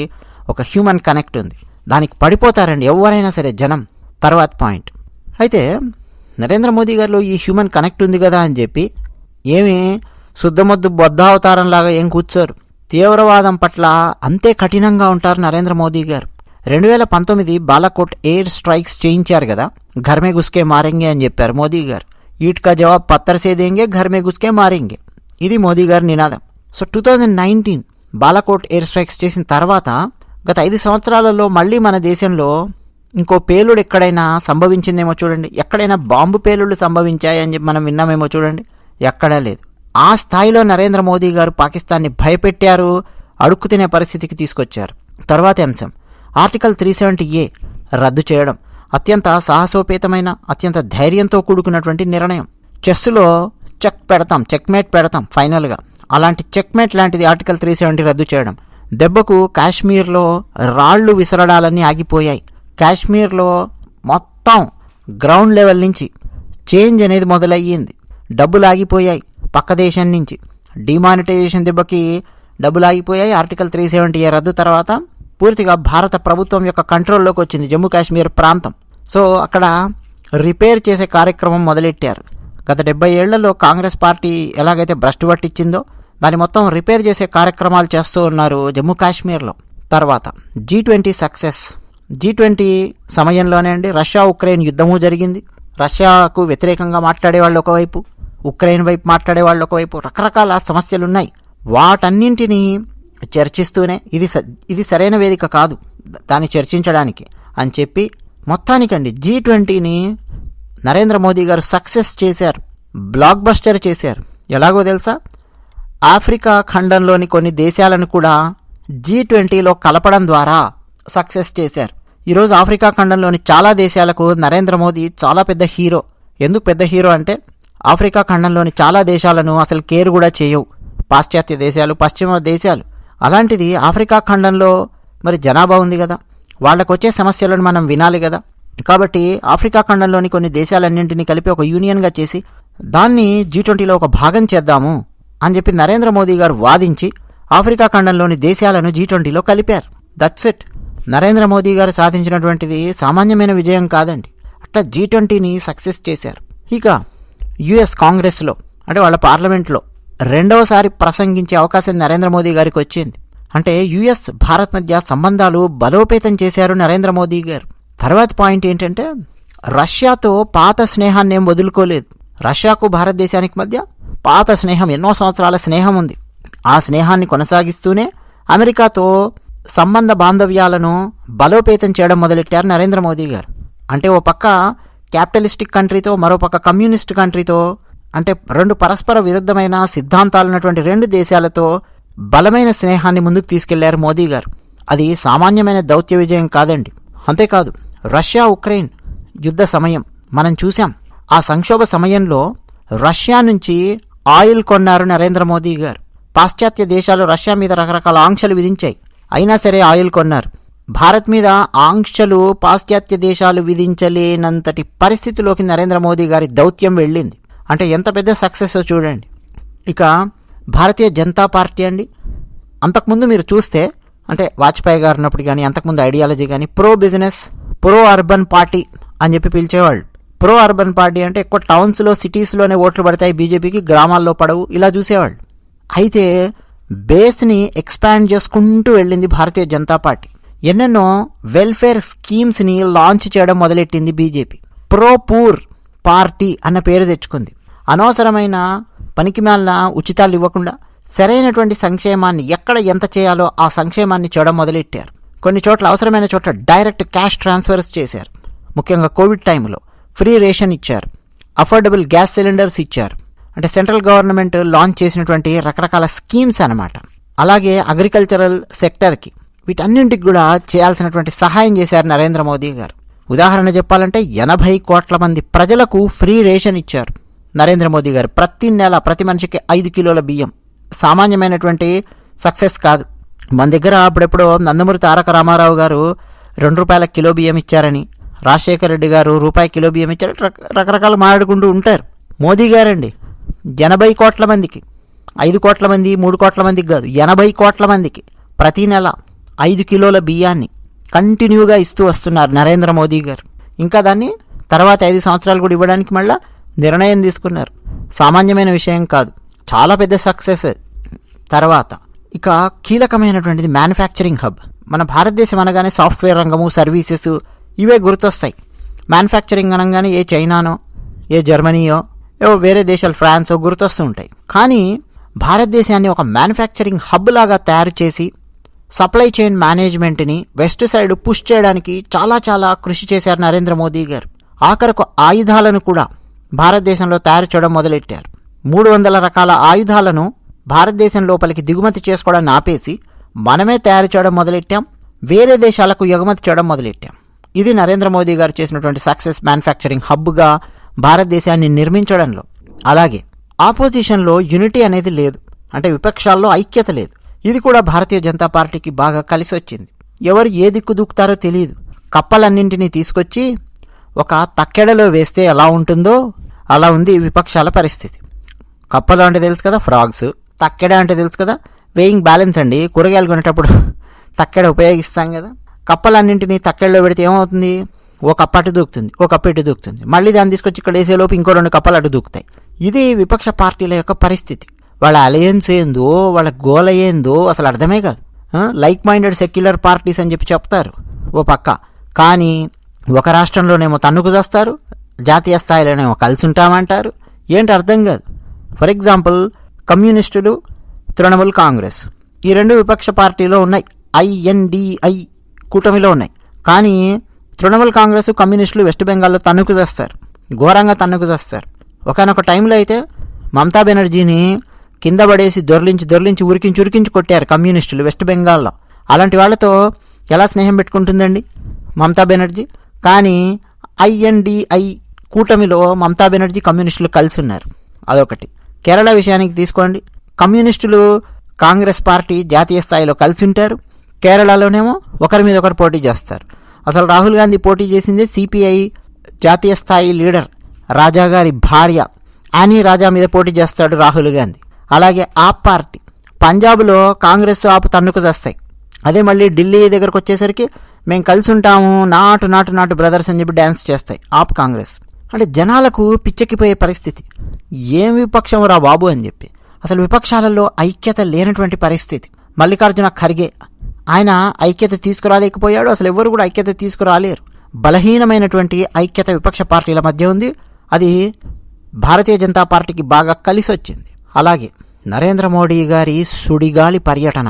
ఒక హ్యూమన్ కనెక్ట్ ఉంది, దానికి పడిపోతారండి ఎవరైనా సరే జనం. తర్వాత పాయింట్ అయితే నరేంద్ర మోదీ గారిలో ఈ హ్యూమన్ కనెక్ట్ ఉంది కదా అని చెప్పి ఏమి శుద్ధమొద్దు బొద్ధావతారంలాగా ఏం కూర్చోరు. తీవ్రవాదం పట్ల అంతే కఠినంగా ఉంటారు నరేంద్ర మోదీ గారు. 2019 బాలాకోట్ ఎయిర్ స్ట్రైక్స్ చేయించారు కదా, ఘర్ మే గుస్కే మారెంగే అని చెప్పారు మోదీ గారు. ఈట్కా జవాబ్ పత్తర్ సే దేంగే, ఘర్ మే గుస్కే మారెంగే, ఇది మోదీ గారి నినాదం. సో 2019 బాలాకోట్ ఎయిర్ స్ట్రైక్స్ చేసిన తర్వాత గత 5 సంవత్సరాలలో మళ్ళీ మన దేశంలో ఇంకో పేలుడు ఎక్కడైనా సంభవించిందేమో చూడండి. ఎక్కడైనా బాంబు పేలుళ్ళు సంభవించాయని చెప్పి మనం విన్నామేమో చూడండి, ఎక్కడా లేదు. ఆ స్థాయిలో నరేంద్ర మోదీ గారు పాకిస్తాన్ని భయపెట్టారు, అడుక్కు తినే పరిస్థితికి తీసుకొచ్చారు. తర్వాతి అంశం ఆర్టికల్ 370A రద్దు చేయడం అత్యంత సాహసోపేతమైన, అత్యంత ధైర్యంతో కూడుకున్నటువంటి నిర్ణయం. చెస్సులో చెక్మేట్ పెడతాం ఫైనల్గా, అలాంటి చెక్మేట్ లాంటిది ఆర్టికల్ 370 రద్దు చేయడం. దెబ్బకు కాశ్మీర్లో రాళ్లు విసరడాలన్నీ ఆగిపోయాయి. కాశ్మీర్లో మొత్తం గ్రౌండ్ లెవెల్ నుంచి చేంజ్ అనేది మొదలయ్యింది. డబ్బులు ఆగిపోయాయి పక్క దేశం నుంచి. డిమానిటైజేషన్ దెబ్బకి డబ్బులు ఆగిపోయాయి. ఆర్టికల్ 370 రద్దు తర్వాత పూర్తిగా భారత ప్రభుత్వం యొక్క కంట్రోల్లోకి వచ్చింది జమ్మూ కాశ్మీర్ ప్రాంతం. సో అక్కడ రిపేర్ చేసే కార్యక్రమం మొదలెట్టారు. గత 70 ఏళ్లలో కాంగ్రెస్ పార్టీ ఎలాగైతే భ్రష్టు పట్టించిందో దాన్ని మొత్తం రిపేర్ చేసే కార్యక్రమాలు చేస్తూ ఉన్నారు జమ్మూ కాశ్మీర్లో. తర్వాత G20 సక్సెస్. G20 సమయంలోనే అండి రష్యా ఉక్రెయిన్ యుద్ధము జరిగింది. రష్యాకు వ్యతిరేకంగా మాట్లాడేవాళ్ళు ఒకవైపు, ఉక్రెయిన్ వైపు మాట్లాడేవాళ్ళు ఒకవైపు, రకరకాల సమస్యలున్నాయి. వాటన్నింటినీ చర్చిస్తూనే ఇది సరైన వేదిక కాదు దాన్ని చర్చించడానికి అని చెప్పి మొత్తానికండి G20ని నరేంద్ర మోదీ గారు సక్సెస్ చేశారు, బ్లాక్ బస్టర్ చేశారు. ఎలాగో తెలుసా, ఆఫ్రికా ఖండంలోని కొన్ని దేశాలను కూడా G20లో కలపడం ద్వారా సక్సెస్ చేశారు. ఈరోజు ఆఫ్రికా ఖండంలోని చాలా దేశాలకు నరేంద్ర మోదీ చాలా పెద్ద హీరో. ఎందుకు పెద్ద హీరో అంటే ఆఫ్రికా ఖండంలోని చాలా దేశాలను అసలు కేర్ కూడా చేయవు పాశ్చాత్య దేశాలు, పశ్చిమ దేశాలు. అలాంటిది ఆఫ్రికా ఖండంలో మరి జనాభా ఉంది కదా, వాళ్ళకు వచ్చే సమస్యలను మనం వినాలి కదా. కాబట్టి ఆఫ్రికా ఖండంలోని కొన్ని దేశాలన్నింటినీ కలిపి ఒక యూనియన్గా చేసి దాన్ని G20లో ఒక భాగం చేద్దాము అని చెప్పి నరేంద్ర మోదీ గారు వాదించి ఆఫ్రికా ఖండంలోని దేశాలను G20లో కలిపారు. That's it. నరేంద్ర మోదీ గారు సాధించినటువంటిది సామాన్యమైన విజయం కాదండి. అట్లా G20ని సక్సెస్ చేశారు. ఇక యుఎస్ కాంగ్రెస్లో అంటే వాళ్ళ పార్లమెంట్లో రెండవసారి ప్రసంగించే అవకాశం నరేంద్ర మోదీ గారికి వచ్చింది. అంటే యుఎస్ భారత్ మధ్య సంబంధాలు బలోపేతం చేశారు నరేంద్ర మోదీ గారు. తర్వాత పాయింట్ ఏంటంటే రష్యాతో పాత స్నేహాన్ని ఏం వదులుకోలేదు. రష్యాకు భారతదేశానికి మధ్య పాత స్నేహం, ఎన్నో సంవత్సరాల స్నేహం ఉంది. ఆ స్నేహాన్ని కొనసాగిస్తూనే అమెరికాతో సంబంధ బాంధవ్యాలను బలోపేతం చేయడం మొదలెట్టారు నరేంద్ర మోదీ గారు. అంటే ఓ పక్క క్యాపిటలిస్టిక్ కంట్రీతో, మరో పక్క కమ్యూనిస్ట్ కంట్రీతో, అంటే రెండు పరస్పర విరుద్ధమైన సిద్ధాంతాలు ఉన్నటువంటి రెండు దేశాలతో బలమైన స్నేహాన్ని ముందుకు తీసుకెళ్లారు మోదీ గారు. అది సామాన్యమైన దౌత్య విజయం కాదండి. అంతేకాదు రష్యా ఉక్రెయిన్ యుద్ధ సమయం మనం చూసాం. ఆ సంక్షోభ సమయంలో రష్యా నుంచి ఆయిల్ కొన్నారు నరేంద్ర మోదీ గారు. పాశ్చాత్య దేశాలు రష్యా మీద రకరకాల ఆంక్షలు విధించాయి, అయినా సరే ఆయిల్ కొన్నారు. భారత్ మీద ఆంక్షలు పాశ్చాత్య దేశాలు విధించలేనంతటి పరిస్థితిలోకి నరేంద్ర మోదీ గారి దౌత్యం వెళ్ళింది. అంటే ఎంత పెద్ద సక్సెస్ చూడండి. ఇక భారతీయ జనతా పార్టీ అండి, అంతకుముందు మీరు చూస్తే అంటే వాజ్పేయి గారు ఉన్నప్పుడు కానీ అంతకుముందు ఐడియాలజీ కానీ pro business, pro urban party అని చెప్పి పిలిచేవాళ్ళు. ప్రో అర్బన్ పార్టీ అంటే ఎక్కువ టౌన్స్లో, సిటీస్లోనే ఓట్లు పడతాయి బీజేపీకి, గ్రామాల్లో పడవు, ఇలా చూసేవాళ్ళు. అయితే బేస్ని ఎక్స్పాండ్ చేసుకుంటూ వెళ్ళింది భారతీయ జనతా పార్టీ. ఎన్నెన్నో వెల్ఫేర్ స్కీమ్స్ని లాంచ్ చేయడం మొదలెట్టింది బీజేపీ. ప్రో పూర్ పార్టీ అన్న పేరు తెచ్చుకుంది. అనవసరమైన పనికిమాలిన ఉచితాలు ఇవ్వకుండా సరైనటువంటి సంక్షేమాన్ని ఎక్కడ ఎంత చేయాలో ఆ సంక్షేమాన్ని చేయడం మొదలెట్టారు. కొన్ని చోట్ల అవసరమైన చోట్ల డైరెక్ట్ క్యాష్ ట్రాన్స్ఫర్స్ చేశారు. ముఖ్యంగా కోవిడ్ టైంలో ఫ్రీ రేషన్ ఇచ్చారు, అఫోర్డబుల్ గ్యాస్ సిలిండర్స్ ఇచ్చారు. అంటే సెంట్రల్ గవర్నమెంట్ లాంచ్ చేసినటువంటి రకరకాల స్కీమ్స్ అన్నమాట. అలాగే అగ్రికల్చరల్ సెక్టర్కి, వీటన్నింటికి కూడా చేయాల్సినటువంటి సహాయం చేశారు నరేంద్ర మోదీ గారు. ఉదాహరణ చెప్పాలంటే 80 కోట్ల మంది ప్రజలకు ఫ్రీ రేషన్ ఇచ్చారు నరేంద్ర మోదీ గారు. ప్రతి నెల ప్రతి మనిషికి 5 కిలోల బియ్యం. సామాన్యమైనటువంటి సక్సెస్ కాదు. మన దగ్గర అప్పుడెప్పుడో నందమూరి తారక రామారావు గారు 2 రూపాయల కిలో బియ్యం ఇచ్చారని, రాజశేఖర రెడ్డి గారు రూపాయి కిలో బియ్యం ఇచ్చారని రకరకాలు మాట్లాడుకుంటూ ఉంటారు. మోదీ గారండి 80 కోట్ల మందికి, 5 కోట్ల మంది 3 కోట్ల మందికి కాదు, 80 కోట్ల మందికి ప్రతి నెల 5 కిలోల బియ్యాన్ని కంటిన్యూగా ఇస్తూ వస్తున్నారు నరేంద్ర మోదీ గారు. ఇంకా దాన్ని తర్వాత 5 సంవత్సరాలు కూడా ఇవ్వడానికి మళ్ళీ నిర్ణయం తీసుకున్నారు. సామాన్యమైన విషయం కాదు, చాలా పెద్ద సక్సెస్. తర్వాత ఇక కీలకమైనటువంటిది మ్యానుఫ్యాక్చరింగ్ హబ్. మన భారతదేశం అనగానే సాఫ్ట్వేర్ రంగము, సర్వీసెస్ ఇవే గుర్తొస్తాయి. మ్యానుఫ్యాక్చరింగ్ అనగానే ఏ చైనానో, ఏ జర్మనీయో, ఏవో వేరే దేశాలు ఫ్రాన్సో గుర్తొస్తూ ఉంటాయి. కానీ భారతదేశాన్ని ఒక మ్యానుఫ్యాక్చరింగ్ హబ్ లాగా తయారు చేసి సప్లై చైన్ మేనేజ్మెంట్ని వెస్ట్ సైడ్ పుష్ చేయడానికి చాలా చాలా కృషి చేశారు నరేంద్ర మోదీ గారు. ఆఖరకు ఆయుధాలను కూడా భారతదేశంలో తయారు చేయడం మొదలెట్టారు. 300 రకాల ఆయుధాలను భారతదేశం లోపలికి దిగుమతి చేసుకోవడాన్ని ఆపేసి మనమే తయారు చేయడం మొదలెట్టాం, వేరే దేశాలకు ఎగుమతి చేయడం మొదలెట్టాం. ఇది నరేంద్ర మోదీ గారు చేసినటువంటి సక్సెస్ మ్యానుఫ్యాక్చరింగ్ హబ్గా భారతదేశాన్ని నిర్మించడంలో. అలాగే ఆపోజిషన్లో యూనిటీ అనేది లేదు, అంటే విపక్షాల్లో ఐక్యత లేదు. ఇది కూడా భారతీయ జనతా పార్టీకి బాగా కలిసి వచ్చింది. ఎవరు ఏ దిక్కు దూకుతారో తెలియదు. కప్పలన్నింటినీ తీసుకొచ్చి ఒక తక్కెడలో వేస్తే ఎలా ఉంటుందో అలా ఉంది విపక్షాల పరిస్థితి. కప్పలు అంటే తెలుసు కదా, ఫ్రాగ్స్. తక్కెడ అంటే తెలుసు కదా, వేయింగ్ బ్యాలెన్స్ అండి. కూరగాయలు కొనేటప్పుడు తక్కెడ ఉపయోగిస్తాం కదా. కప్పలన్నింటినీ తక్కెడలో పెడితే ఏమవుతుంది? ఓ కప్ప అటు దూకుతుంది, ఓ కప్ప ఇటు దూకుతుంది. మళ్ళీ దాన్ని తీసుకొచ్చి ఇక్కడ వేసేలోపు ఇంకో 2 కప్పలు అటు దూకుతాయి. ఇది విపక్ష పార్టీల యొక్క పరిస్థితి. వాళ్ళ అలయన్స్ ఏందో, వాళ్ళ గోల ఏందో అసలు అర్థమే కాదు. లైక్ మైండెడ్ సెక్యులర్ పార్టీస్ అని చెప్పి చెప్తారు ఓ పక్క, కానీ ఒక రాష్ట్రంలోనేమో తన్నుకు చేస్తారు, జాతీయ స్థాయిలోనేమో కలిసి ఉంటామంటారు. ఏంటి అర్థం కాదు. ఫర్ ఎగ్జాంపుల్, కమ్యూనిస్టులు, తృణమూల్ కాంగ్రెస్, ఈ 2 విపక్ష పార్టీలో ఉన్నాయి. INDI కూటమిలో ఉన్నాయి. కానీ తృణమూల్ కాంగ్రెస్, కమ్యూనిస్టులు వెస్ట్ బెంగాల్లో తన్నుకు చేస్తారు, ఘోరంగా తన్నుకు చేస్తారు. ఒకనొక టైంలో అయితే మమతా బెనర్జీని కింద పడేసి దొర్లించి ఉరికించి కొట్టారు కమ్యూనిస్టులు వెస్ట్ బెంగాల్లో. అలాంటి వాళ్ళతో ఎలా స్నేహం పెట్టుకుంటుందండి మమతా బెనర్జీ? కానీ INDI కూటమిలో మమతా బెనర్జీ, కమ్యూనిస్టులు కలిసి ఉన్నారు. అదొకటి. కేరళ విషయానికి తీసుకోండి. కమ్యూనిస్టులు, కాంగ్రెస్ పార్టీ జాతీయ స్థాయిలో కలిసి ఉంటారు, కేరళలోనేమో ఒకరి మీద ఒకరు పోటీ చేస్తారు. అసలు రాహుల్ గాంధీ పోటీ చేసిందే CPI జాతీయ స్థాయి లీడర్ రాజా గారి భార్య ఆనీ రాజా మీద పోటీ చేస్తాడు రాహుల్ గాంధీ. అలాగే ఆప్ పార్టీ పంజాబ్లో కాంగ్రెస్, ఆప్ తన్నుకు చేస్తాయి. అదే మళ్ళీ ఢిల్లీ దగ్గరకు వచ్చేసరికి మేము కలిసి ఉంటాము, నాటు బ్రదర్స్ అని చెప్పి డ్యాన్స్ చేస్తాయి ఆప్, కాంగ్రెస్. అంటే జనాలకు పిచ్చెక్కిపోయే పరిస్థితి. ఏం విపక్షం రా బాబు అని చెప్పి. అసలు విపక్షాలలో ఐక్యత లేనటువంటి పరిస్థితి. మల్లికార్జున ఖర్గే ఆయన ఐక్యత తీసుకురాలేకపోయాడు. అసలు ఎవరు కూడా ఐక్యత తీసుకురాలేరు. బలహీనమైనటువంటి ఐక్యత విపక్ష పార్టీల మధ్య ఉంది. అది భారతీయ జనతా పార్టీకి బాగా కలిసి వచ్చింది. అలాగే నరేంద్ర మోడీ గారి సుడిగాలి పర్యటన,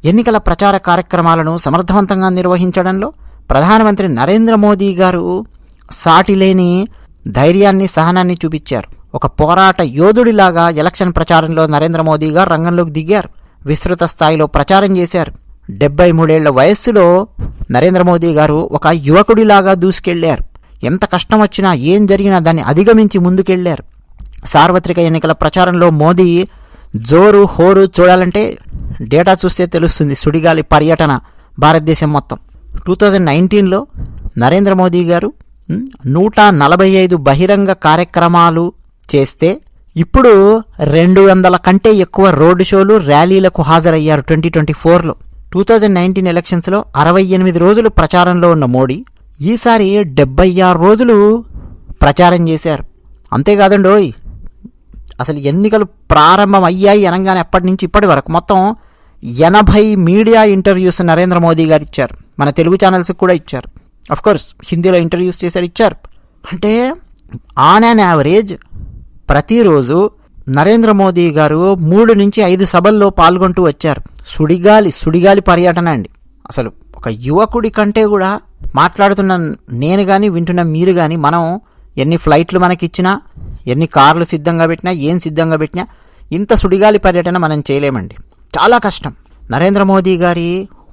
ఎన్నికల ప్రచార కార్యక్రమాలను సమర్థవంతంగా నిర్వహించడంలో ప్రధానమంత్రి నరేంద్ర మోదీ గారు సాటిలేని ధైర్యాన్ని, సహనాన్ని చూపించారు. ఒక పోరాట యోధుడిలాగా ఎలక్షన్ ప్రచారంలో నరేంద్ర మోదీ గారు రంగంలోకి దిగారు. విస్తృత స్థాయిలో ప్రచారం చేశారు. 73 ఏళ్ల వయస్సులో నరేంద్ర మోదీ గారు ఒక యువకుడిలాగా దూసుకెళ్లారు. ఎంత కష్టం వచ్చినా, ఏం జరిగినా దాన్ని అధిగమించి ముందుకెళ్లారు. సార్వత్రిక ఎన్నికల ప్రచారంలో మోదీ జోరు, హోరు చూడాలంటే డేటా చూస్తే తెలుస్తుంది. సుడిగాలి పర్యటన భారతదేశం మొత్తం. 2019లో నరేంద్ర మోదీ గారు 145 బహిరంగ కార్యక్రమాలు చేస్తే ఇప్పుడు 200 కంటే ఎక్కువ రోడ్డు షోలు, ర్యాలీలకు హాజరయ్యారు 2024లో. 2019 ఎలక్షన్స్లో 68 రోజులు ప్రచారంలో ఉన్న మోడీ ఈసారి 76 రోజులు ప్రచారం చేశారు. అంతేకాదండోయ్, అసలు ఎన్నికలు ప్రారంభం అయ్యాయి అనగానే అప్పటి నుంచి ఇప్పటి వరకు మొత్తం 80 మీడియా ఇంటర్వ్యూస్ నరేంద్ర మోదీ గారు ఇచ్చారు. మన తెలుగు ఛానల్స్కి కూడా ఇచ్చారు. అఫ్కోర్స్ హిందీలో ఇంటర్వ్యూస్ చేశారు, ఇచ్చారు. అంటే ఆన్ అన్ యావరేజ్ ప్రతిరోజు నరేంద్ర మోదీ గారు 3 నుంచి 5 సభల్లో పాల్గొంటూ వచ్చారు. సుడిగాలి పర్యటన అండి. అసలు ఒక యువకుడి కంటే కూడా మాట్లాడుతున్న నేను కానీ, వింటున్న మీరు కానీ, మనం ఎన్ని ఫ్లైట్లు మనకిచ్చినా, ఎన్ని కార్లు సిద్ధంగా పెట్టినా, ఏం సిద్ధంగా పెట్టినా ఇంత సుడిగాలి పర్యటన మనం చేయలేమండి. చాలా కష్టం. నరేంద్ర మోదీ గారి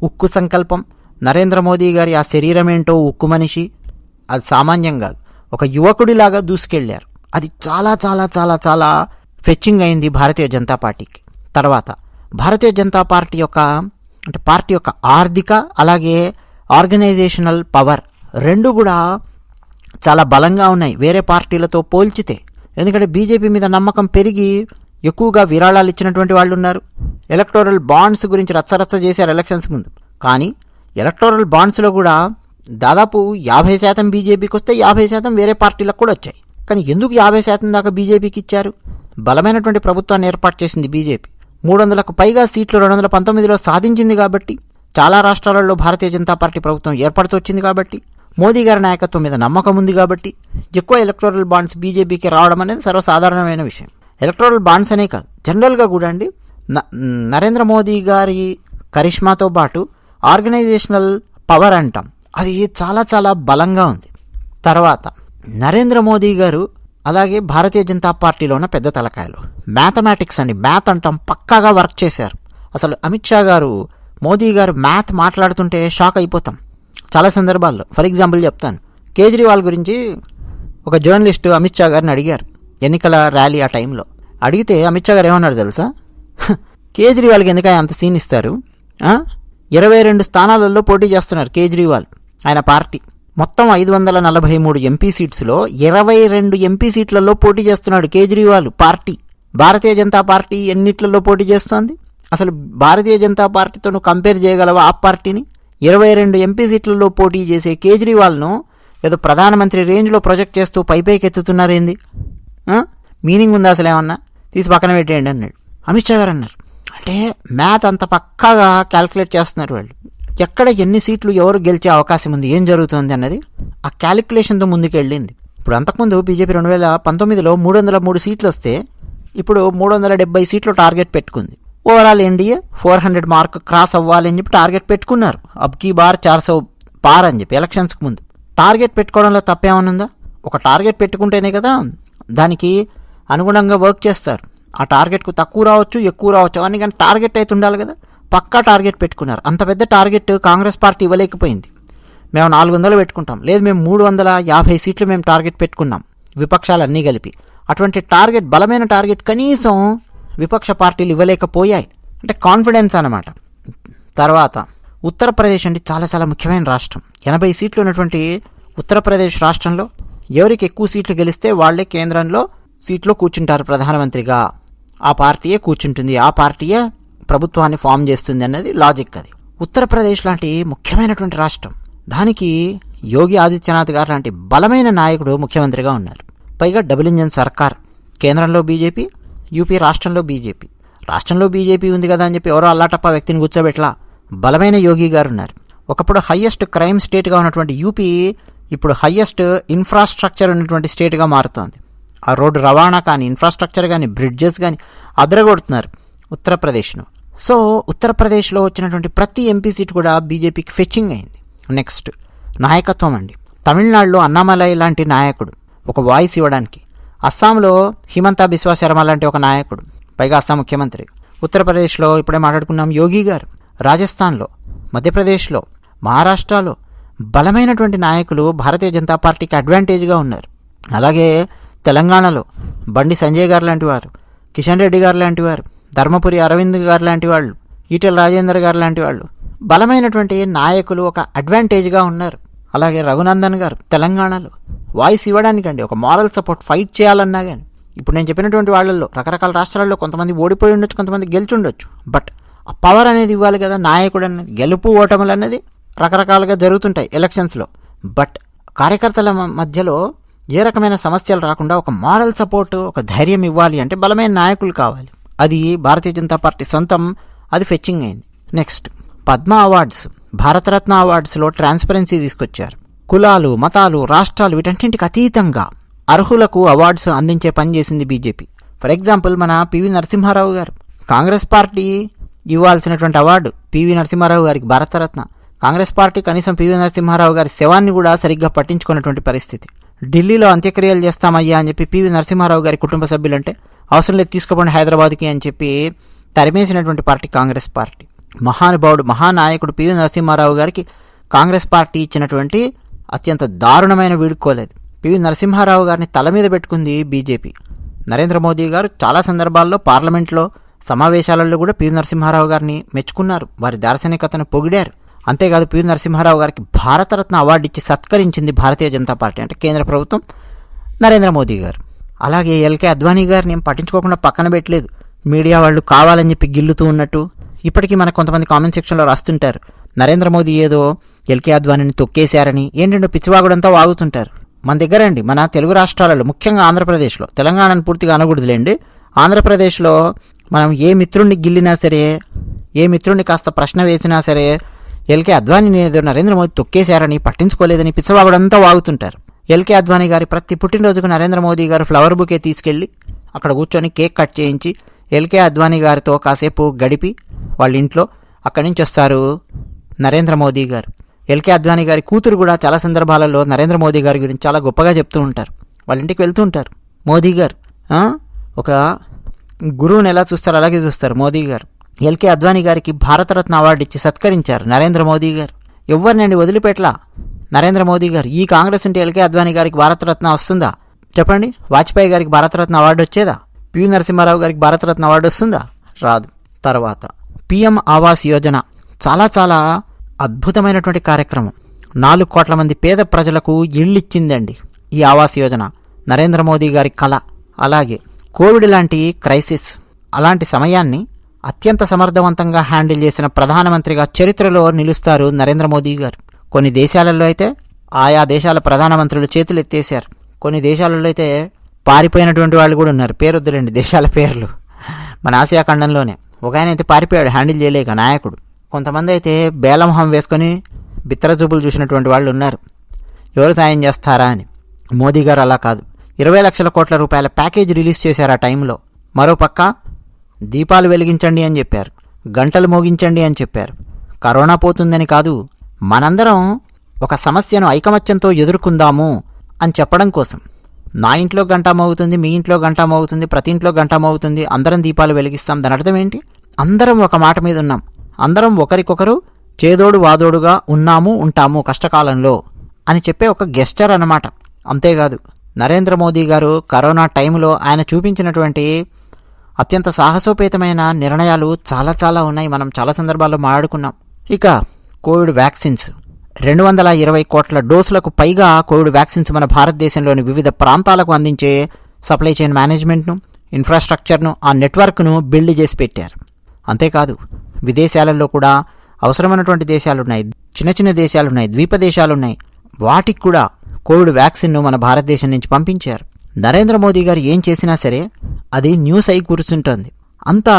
ఉక్కు సంకల్పం, నరేంద్ర మోదీ గారి ఆ శరీరం ఏంటో, ఉక్కు మనిషి, అది సామాన్యం కాదు. ఒక యువకుడిలాగా దూసుకెళ్లారు. అది చాలా చాలా చాలా చాలా ఫెచ్చింగ్ అయింది భారతీయ జనతా పార్టీకి. తర్వాత భారతీయ జనతా పార్టీ యొక్క ఆర్థిక, అలాగే ఆర్గనైజేషనల్ పవర్ రెండు కూడా చాలా బలంగా ఉన్నాయి వేరే పార్టీలతో పోల్చితే. ఎందుకంటే బీజేపీ మీద నమ్మకం పెరిగి ఎక్కువగా విరాళాలు ఇచ్చినటువంటి వాళ్ళు ఉన్నారు. ఎలక్టోరల్ బాండ్స్ గురించి రచ్చరచ్చ చేశారు ఎలక్షన్స్ ముందు. కానీ ఎలక్టోరల్ బాండ్స్లో కూడా దాదాపు 50% బీజేపీకి వస్తే 50% వేరే పార్టీలకు కూడా వచ్చాయి. కానీ ఎందుకు 50% దాకా బీజేపీకి ఇచ్చారు? బలమైనటువంటి ప్రభుత్వాన్ని ఏర్పాటు చేసింది బీజేపీ. 300కు పైగా సీట్లు 2019లో సాధించింది కాబట్టి, చాలా రాష్ట్రాలలో భారతీయ జనతా పార్టీ ప్రభుత్వం ఏర్పడుతూ వచ్చింది కాబట్టి, మోదీ గారి నాయకత్వం మీద నమ్మకం ఉంది కాబట్టి ఎక్కువ ఎలక్టోరల్ బాండ్స్ బీజేపీకి రావడం అనేది సర్వసాధారణమైన విషయం. ఎలక్టోరల్ బాండ్స్ అనే కాదు, జనరల్గా కూడా అండి నరేంద్ర మోదీ గారి కరిష్మాతో పాటు ఆర్గనైజేషనల్ పవర్ అంటాం, అది చాలా చాలా బలంగా ఉంది. తర్వాత నరేంద్ర మోదీ గారు అలాగే భారతీయ జనతా పార్టీలో ఉన్న పెద్ద తలకాయలు మ్యాథమెటిక్స్ అండి, మ్యాథ్ అంటాం, పక్కాగా వర్క్ చేశారు. అసలు అమిత్ షా గారు, మోదీ గారు మ్యాథ్ మాట్లాడుతుంటే షాక్ అయిపోతాం చాలా సందర్భాల్లో. ఫర్ ఎగ్జాంపుల్ చెప్తాను. కేజ్రీవాల్ గురించి ఒక జర్నలిస్టు అమిత్ షా గారిని అడిగారు ఎన్నికల ర్యాలీ ఆ టైంలో. అడిగితే అమిత్ షా గారు ఏమన్నారు తెలుసా? కేజ్రీవాల్కి ఎందుక అంత సీన్ ఇస్తారు? 22 స్థానాలలో పోటీ చేస్తున్నారు కేజ్రీవాల్, ఆయన పార్టీ. మొత్తం 543 ఎంపీ సీట్స్లో 22 ఎంపీ సీట్లలో పోటీ చేస్తున్నాడు కేజ్రీవాల్ పార్టీ. భారతీయ జనతా పార్టీ ఎన్నిట్లలో పోటీ చేస్తోంది? అసలు భారతీయ జనతా పార్టీతో నువ్వు కంపేర్ చేయగలవా ఆ పార్టీని? 22 ఎంపీ సీట్లలో పోటీ చేసే కేజ్రీవాల్ను ఏదో ప్రధానమంత్రి రేంజ్లో ప్రొజెక్ట్ చేస్తూ పైకి ఎత్తుతున్నారేంది? మీనింగ్ ఉందా అసలు? ఏమన్నా తీసి పక్కన పెట్టేయండి అన్నాడు అమిత్ షా గారు అన్నారు. అంటే మ్యాథ్ అంత పక్కాగా క్యాలిక్యులేట్ చేస్తున్నారు వాళ్ళు. ఎక్కడ ఎన్ని సీట్లు ఎవరు గెలిచే అవకాశం ఉంది, ఏం జరుగుతుంది అన్నది ఆ క్యాలిక్యులేషన్తో ముందుకు వెళ్ళింది. ఇప్పుడు అంతకుముందు బీజేపీ 2019లో 303 సీట్లు వస్తే ఇప్పుడు 370 సీట్లు టార్గెట్ పెట్టుకుంది. ఓవరాల్ ఎన్డీఏ 400 మార్క్ క్రాస్ అవ్వాలి అని చెప్పి టార్గెట్ పెట్టుకున్నారు. అబ్కీ బార్ 400 పార్ అని చెప్పి ఎలక్షన్స్కి ముందు. టార్గెట్ పెట్టుకోవడంలో తప్పేమనుందా? ఒక టార్గెట్ పెట్టుకుంటేనే కదా దానికి అనుగుణంగా వర్క్ చేస్తారు. ఆ టార్గెట్కు తక్కువ రావచ్చు, ఎక్కువ రావచ్చు అని, కానీ టార్గెట్ అయితే ఉండాలి కదా. పక్కా టార్గెట్ పెట్టుకున్నారు. అంత పెద్ద టార్గెట్ కాంగ్రెస్ పార్టీ ఇవ్వలేకపోయింది. మేము 400 పెట్టుకుంటాం, లేదు మేము 350 సీట్లు మేము టార్గెట్ పెట్టుకున్నాం విపక్షాలన్నీ కలిపి. అటువంటి టార్గెట్, బలమైన టార్గెట్ కనీసం విపక్ష పార్టీలు ఇవ్వలేకపోయాయి. అంటే కాన్ఫిడెన్స్ అన్నమాట. తర్వాత ఉత్తరప్రదేశ్ అంటే చాలా చాలా ముఖ్యమైన రాష్ట్రం. 80 సీట్లు ఉన్నటువంటి ఉత్తరప్రదేశ్ రాష్ట్రంలో ఎవరికి ఎక్కువ సీట్లు గెలిస్తే వాళ్లే కేంద్రంలో సీట్లో కూర్చుంటారు ప్రధానమంత్రిగా. ఆ పార్టీయే కూర్చుంటుంది, ఆ పార్టీయే ప్రభుత్వాన్ని ఫామ్ చేస్తుంది అన్నది లాజిక్. అది ఉత్తరప్రదేశ్ లాంటి ముఖ్యమైనటువంటి రాష్ట్రం. దానికి యోగి ఆదిత్యనాథ్ గారు లాంటి బలమైన నాయకుడు ముఖ్యమంత్రిగా ఉన్నారు. పైగా డబుల్ ఇంజన్ సర్కార్. కేంద్రంలో బీజేపీ, యూపీ రాష్ట్రంలో బీజేపీ. రాష్ట్రంలో బీజేపీ ఉంది కదా అని చెప్పి ఎవరో అల్లాటప్ప వ్యక్తిని కూర్చోబెట్లా. బలమైన యోగి గారు ఉన్నారు. ఒకప్పుడు హయ్యెస్ట్ క్రైమ్ స్టేట్గా ఉన్నటువంటి యూపీ ఇప్పుడు హయ్యెస్ట్ ఇన్ఫ్రాస్ట్రక్చర్ ఉన్నటువంటి స్టేట్గా మారుతోంది. ఆ రోడ్డు రవాణా కానీ, ఇన్ఫ్రాస్ట్రక్చర్ కానీ, బ్రిడ్జెస్ కానీ అదరగొడుతున్నారు ఉత్తరప్రదేశ్ను. సో ఉత్తరప్రదేశ్లో వచ్చినటువంటి ప్రతి ఎంపీ సీట్ కూడా బీజేపీకి ఫెచ్చింగ్ అయింది. నెక్స్ట్ నాయకత్వం అండి. తమిళనాడులో అన్నామలై లాంటి నాయకుడు ఒక వాయిస్ ఇవ్వడానికి, అస్సాంలో హిమంతా బిశ్వా శర్మ లాంటి ఒక నాయకుడు, పైగా అస్సాం ముఖ్యమంత్రి. ఉత్తరప్రదేశ్లో ఇప్పుడే మాట్లాడుకున్నాం యోగి గారు. రాజస్థాన్లో, మధ్యప్రదేశ్లో, మహారాష్ట్రలో బలమైనటువంటి నాయకులు భారతీయ జనతా పార్టీకి అడ్వాంటేజ్గా ఉన్నారు. అలాగే తెలంగాణలో బండి సంజయ్ గారు లాంటి వారు, కిషన్ రెడ్డి గారు లాంటి వారు, ధర్మపురి అరవింద్ గారు లాంటి వాళ్ళు, ఈటెల రాజేందర్ గారు లాంటి వాళ్ళు బలమైనటువంటి నాయకులు ఒక అడ్వాంటేజ్గా ఉన్నారు. అలాగే రఘునందన్ గారు తెలంగాణలో వాయిస్ ఇవ్వడానికండి, ఒక మారల్ సపోర్ట్ ఫైట్ చేయాలన్నా కానీ. ఇప్పుడు నేను చెప్పినటువంటి వాళ్ళల్లో రకరకాల రాష్ట్రాల్లో కొంతమంది ఓడిపోయి ఉండొచ్చు, కొంతమంది గెలిచి ఉండొచ్చు. బట్ ఆ పవర్ అనేది ఇవ్వాలి కదా నాయకుడు అన్నది. గెలుపు ఓటములు అనేది రకరకాలుగా జరుగుతుంటాయి ఎలక్షన్స్లో. బట్ కార్యకర్తల మధ్యలో ఏ రకమైన సమస్యలు రాకుండా ఒక మారల్ సపోర్ట్, ఒక ధైర్యం ఇవ్వాలి అంటే బలమైన నాయకులు కావాలి. అది భారతీయ జనతా పార్టీ సొంతం, అది ఫెచ్చింగ్ అయింది. నెక్స్ట్ పద్మ అవార్డ్స్, భారతరత్న అవార్డ్స్లో ట్రాన్స్పరెన్సీ తీసుకొచ్చారు. కులాలు, మతాలు, రాష్ట్రాలు వీటన్నింటికి అతీతంగా అర్హులకు అవార్డ్స్ అందించే పని చేసింది బీజేపీ. ఫర్ ఎగ్జాంపుల్ మన పివి నరసింహారావు గారు, కాంగ్రెస్ పార్టీ ఇవ్వాల్సినటువంటి అవార్డు పివి నరసింహారావు గారికి భారతరత్న. కాంగ్రెస్ పార్టీ కనీసం పివి నరసింహారావు గారి శవాన్ని కూడా సరిగ్గా పట్టించుకున్నటువంటి పరిస్థితి. ఢిల్లీలో అంత్యక్రియలు చేస్తామయ్యా అని చెప్పి పివి నరసింహారావు గారి కుటుంబ సభ్యులంటే అవసరం లేదు తీసుకుపోండి హైదరాబాద్కి అని చెప్పి తరిమేసినటువంటి పార్టీ కాంగ్రెస్ పార్టీ. మహానుభావుడు, మహానాయకుడు పివి నరసింహారావు గారికి కాంగ్రెస్ పార్టీ ఇచ్చినటువంటి అత్యంత దారుణమైన వీడుకోలేదు. పివి నరసింహారావు గారిని తల మీద పెట్టుకుంది బీజేపీ. నరేంద్ర మోదీ గారు చాలా సందర్భాల్లో పార్లమెంట్లో సమావేశాలలో కూడా పివి నరసింహారావు గారిని మెచ్చుకున్నారు, వారి దార్శనికతను పొగిడారు. అంతేకాదు పివి నరసింహారావు గారికి భారతరత్న అవార్డు ఇచ్చి సత్కరించింది భారతీయ జనతా పార్టీ, అంటే కేంద్ర ప్రభుత్వం, నరేంద్ర మోదీ గారు. అలాగే ఎల్కే అద్వానీ గారిని ఏం పట్టించుకోకుండా పక్కన పెట్టలేదు. మీడియా వాళ్ళు కావాలని చెప్పి గిల్లుతూ ఉన్నట్టు ఇప్పటికీ మనకు కొంతమంది కామెంట్ సెక్షన్లో రాస్తుంటారు, నరేంద్ర మోదీ ఏదో ఎల్కే అద్వానీని తొక్కేశారని. ఏంటంటే పిచ్చివాగుడంతా వాగుతుంటారు. మన దగ్గర అండి, మన తెలుగు రాష్ట్రాలలో, ముఖ్యంగా ఆంధ్రప్రదేశ్లో, తెలంగాణను పూర్తిగా అనకూడదులేండి, ఆంధ్రప్రదేశ్లో మనం ఏ మిత్రుడిని గిల్లినా సరే, ఏ మిత్రుడిని కాస్త ప్రశ్న వేసినా సరే ఎల్కే అద్వానీని ఏదో నరేంద్ర మోదీ తొక్కేశారని, పట్టించుకోలేదని పిచ్చివాగుడంతా వాగుతుంటారు. ఎల్కే అద్వానీ గారి ప్రతి పుట్టినరోజుకు నరేంద్ర మోదీ గారు ఫ్లవర్ బుకే తీసుకెళ్ళి అక్కడ కూర్చొని కేక్ కట్ చేయించి ఎల్కే అద్వానీ గారితో కాసేపు గడిపి వాళ్ళ ఇంట్లో అక్కడి నుంచి వస్తారు నరేంద్ర మోదీ గారు. ఎల్కే అద్వానీ గారి కూతురు కూడా చాలా సందర్భాలలో నరేంద్ర మోదీ గారి గురించి చాలా గొప్పగా చెప్తూ ఉంటారు. వాళ్ళ ఇంటికి వెళ్తూ ఉంటారు. మోదీ గారు ఒక గురువుని ఎలా చూస్తారు అలాగే చూస్తారు మోదీ గారు. ఎల్కే అద్వానీ గారికి భారతరత్న అవార్డు ఇచ్చి సత్కరించారు నరేంద్ర మోదీ గారు. ఎవరినండి వదిలిపెట్లా నరేంద్ర మోదీ గారు. ఈ కాంగ్రెస్ ఉంటే ఎల్కే అద్వానీ గారికి భారతరత్న వస్తుందా చెప్పండి? వాజ్పేయి గారికి భారతరత్న అవార్డు వచ్చేదా? పివి నరసింహారావు గారికి భారతరత్న అవార్డు వస్తుందా? రాదు. తర్వాత పిఎం ఆవాస్ యోజన చాలా చాలా అద్భుతమైనటువంటి కార్యక్రమం. 4 కోట్ల మంది పేద ప్రజలకు ఇళ్ళిచ్చిందండి ఈ ఆవాస్ యోజన. నరేంద్ర మోదీ గారి కళ. అలాగే కోవిడ్ లాంటి క్రైసిస్, అలాంటి సమయాన్ని అత్యంత సమర్థవంతంగా హ్యాండిల్ చేసిన ప్రధానమంత్రిగా చరిత్రలో నిలుస్తారు నరేంద్ర మోదీ గారు. కొన్ని దేశాలలో అయితే ఆయా దేశాల ప్రధానమంత్రులు చేతులు ఎత్తేశారు. కొన్ని దేశాలలో అయితే పారిపోయినటువంటి వాళ్ళు కూడా ఉన్నారు. పేరొద్దులేండి దేశాల పేర్లు. మన ఆసియా ఖండంలోనే ఒక ఆయన అయితే పారిపోయాడు హ్యాండిల్ చేయలేక నాయకుడు. కొంతమంది అయితే బేలమొహం వేసుకొని బిత్తరజూపులు చూసినటువంటి వాళ్ళు ఉన్నారు, ఎవరు సాయం చేస్తారా అని. మోదీ గారు అలా కాదు, 20 లక్షల కోట్ల రూపాయల ప్యాకేజ్ రిలీజ్ చేశారు ఆ టైంలో. మరోపక్క దీపాలు వెలిగించండి అని చెప్పారు, గంటలు మోగించండి అని చెప్పారు. కరోనా పోతుందని కాదు, మనందరం ఒక సమస్యను ఐకమత్యంతో ఎదుర్కొందాము అని చెప్పడం కోసం. నా ఇంట్లో గంట మోగుతుంది, మీ ఇంట్లో గంట మోగుతుంది, ప్రతి ఇంట్లో గంట మోగుతుంది, అందరం దీపాలు వెలిగిస్తాం. దాని అర్థం ఏంటి? అందరం ఒక మాట మీద ఉన్నాం, అందరం ఒకరికొకరు చేదోడు వాదోడుగా ఉన్నాము, ఉంటాము కష్టకాలంలో అని చెప్పే ఒక గెస్చర్ అన్నమాట. అంతేకాదు, నరేంద్ర మోదీ గారు కరోనా టైంలో ఆయన చూపించినటువంటి అత్యంత సాహసోపేతమైన నిర్ణయాలు చాలా చాలా ఉన్నాయి. మనం చాలా సందర్భాల్లో మాట్లాడుకున్నాం. ఇక కోవిడ్ వ్యాక్సిన్స్ 220 కోట్ల డోసులకు పైగా కోవిడ్ వ్యాక్సిన్స్ మన భారతదేశంలోని వివిధ ప్రాంతాలకు అందించే సప్లై చైన్ మేనేజ్మెంట్ను, ఇన్ఫ్రాస్ట్రక్చర్ను, ఆ నెట్వర్క్ను బిల్డ్ చేసి పెట్టారు. అంతేకాదు, విదేశాలలో కూడా అవసరమైనటువంటి దేశాలున్నాయి, చిన్న చిన్న దేశాలున్నాయి, ద్వీప దేశాలున్నాయి, వాటికి కూడా కోవిడ్ వ్యాక్సిన్ను మన భారతదేశం నుంచి పంపించారు. నరేంద్ర మోదీ గారు ఏం చేసినా సరే అది న్యూస్ అయి కూర్చుంటోంది. అంతా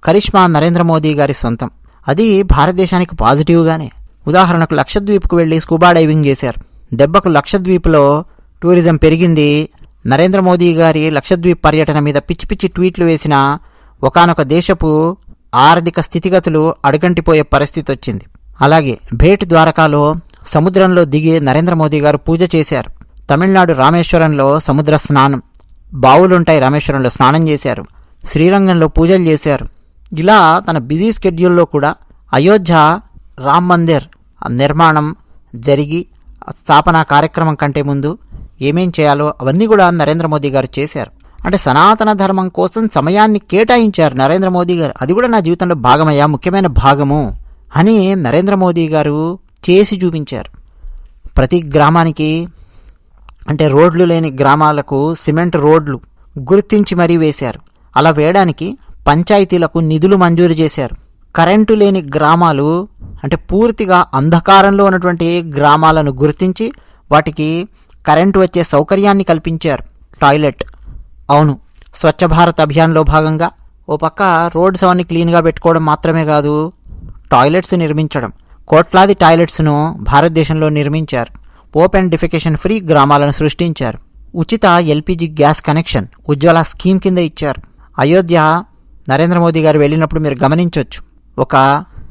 కరిష్మా నరేంద్ర మోదీ గారి సొంతం. అది భారతదేశానికి పాజిటివ్గానే. ఉదాహరణకు లక్షద్వీప్కు వెళ్ళి స్కూబా డైవింగ్ చేశారు. దెబ్బకు లక్షద్వీప్లో టూరిజం పెరిగింది. నరేంద్ర మోదీ గారి లక్షద్వీప్ పర్యటన మీద పిచ్చి పిచ్చి ట్వీట్లు వేసిన ఒకానొక దేశపు ఆర్థిక స్థితిగతులు అడుగంటిపోయే పరిస్థితి వచ్చింది. అలాగే భేట్ ద్వారకాలో సముద్రంలో దిగి నరేంద్ర మోదీ గారు పూజ చేశారు. తమిళనాడు రామేశ్వరంలో సముద్ర స్నానం, బావులుంటాయి రామేశ్వరంలో, స్నానం చేశారు. శ్రీరంగంలో పూజలు చేశారు. ఇలా తన బిజీ స్కెడ్యూల్లో కూడా అయోధ్య రామ్ మందిర్ నిర్మాణం జరిగి స్థాపన కార్యక్రమం కంటే ముందు ఏమేం చేయాలో అవన్నీ కూడా నరేంద్ర మోదీ గారు చేశారు. అంటే సనాతన ధర్మం కోసం సమయాన్ని కేటాయించారు నరేంద్ర మోదీ గారు. అది కూడా నా జీవితంలో భాగమయ్యా, ముఖ్యమైన భాగము అని నరేంద్ర మోదీ గారు చేసి చూపించారు. ప్రతి గ్రామానికి, అంటే రోడ్లు లేని గ్రామాలకు సిమెంట్ రోడ్లు గుర్తించి మరీ వేశారు. అలా వేయడానికి పంచాయతీలకు నిధులు మంజూరు చేశారు. కరెంటు లేని గ్రామాలు, అంటే పూర్తిగా అంధకారంలో ఉన్నటువంటి గ్రామాలను గుర్తించి వాటికి కరెంటు వచ్చే సౌకర్యాన్ని కల్పించారు. టాయిలెట్, అవును, స్వచ్ఛ భారత్ అభియాన్లో భాగంగా ఓ పక్క రోడ్స్ అవన్నీ క్లీన్గా పెట్టుకోవడం మాత్రమే కాదు, టాయిలెట్స్ నిర్మించడం. కోట్లాది టాయిలెట్స్ను భారతదేశంలో నిర్మించారు. ఓపెన్ డిఫెకేషన్ ఫ్రీ గ్రామాలను సృష్టించారు. ఉచిత ఎల్పిజి గ్యాస్ కనెక్షన్ ఉజ్వల స్కీమ్ కింద ఇచ్చారు. అయోధ్య నరేంద్ర మోదీ గారు వెళ్ళినప్పుడు మీరు గమనించవచ్చు,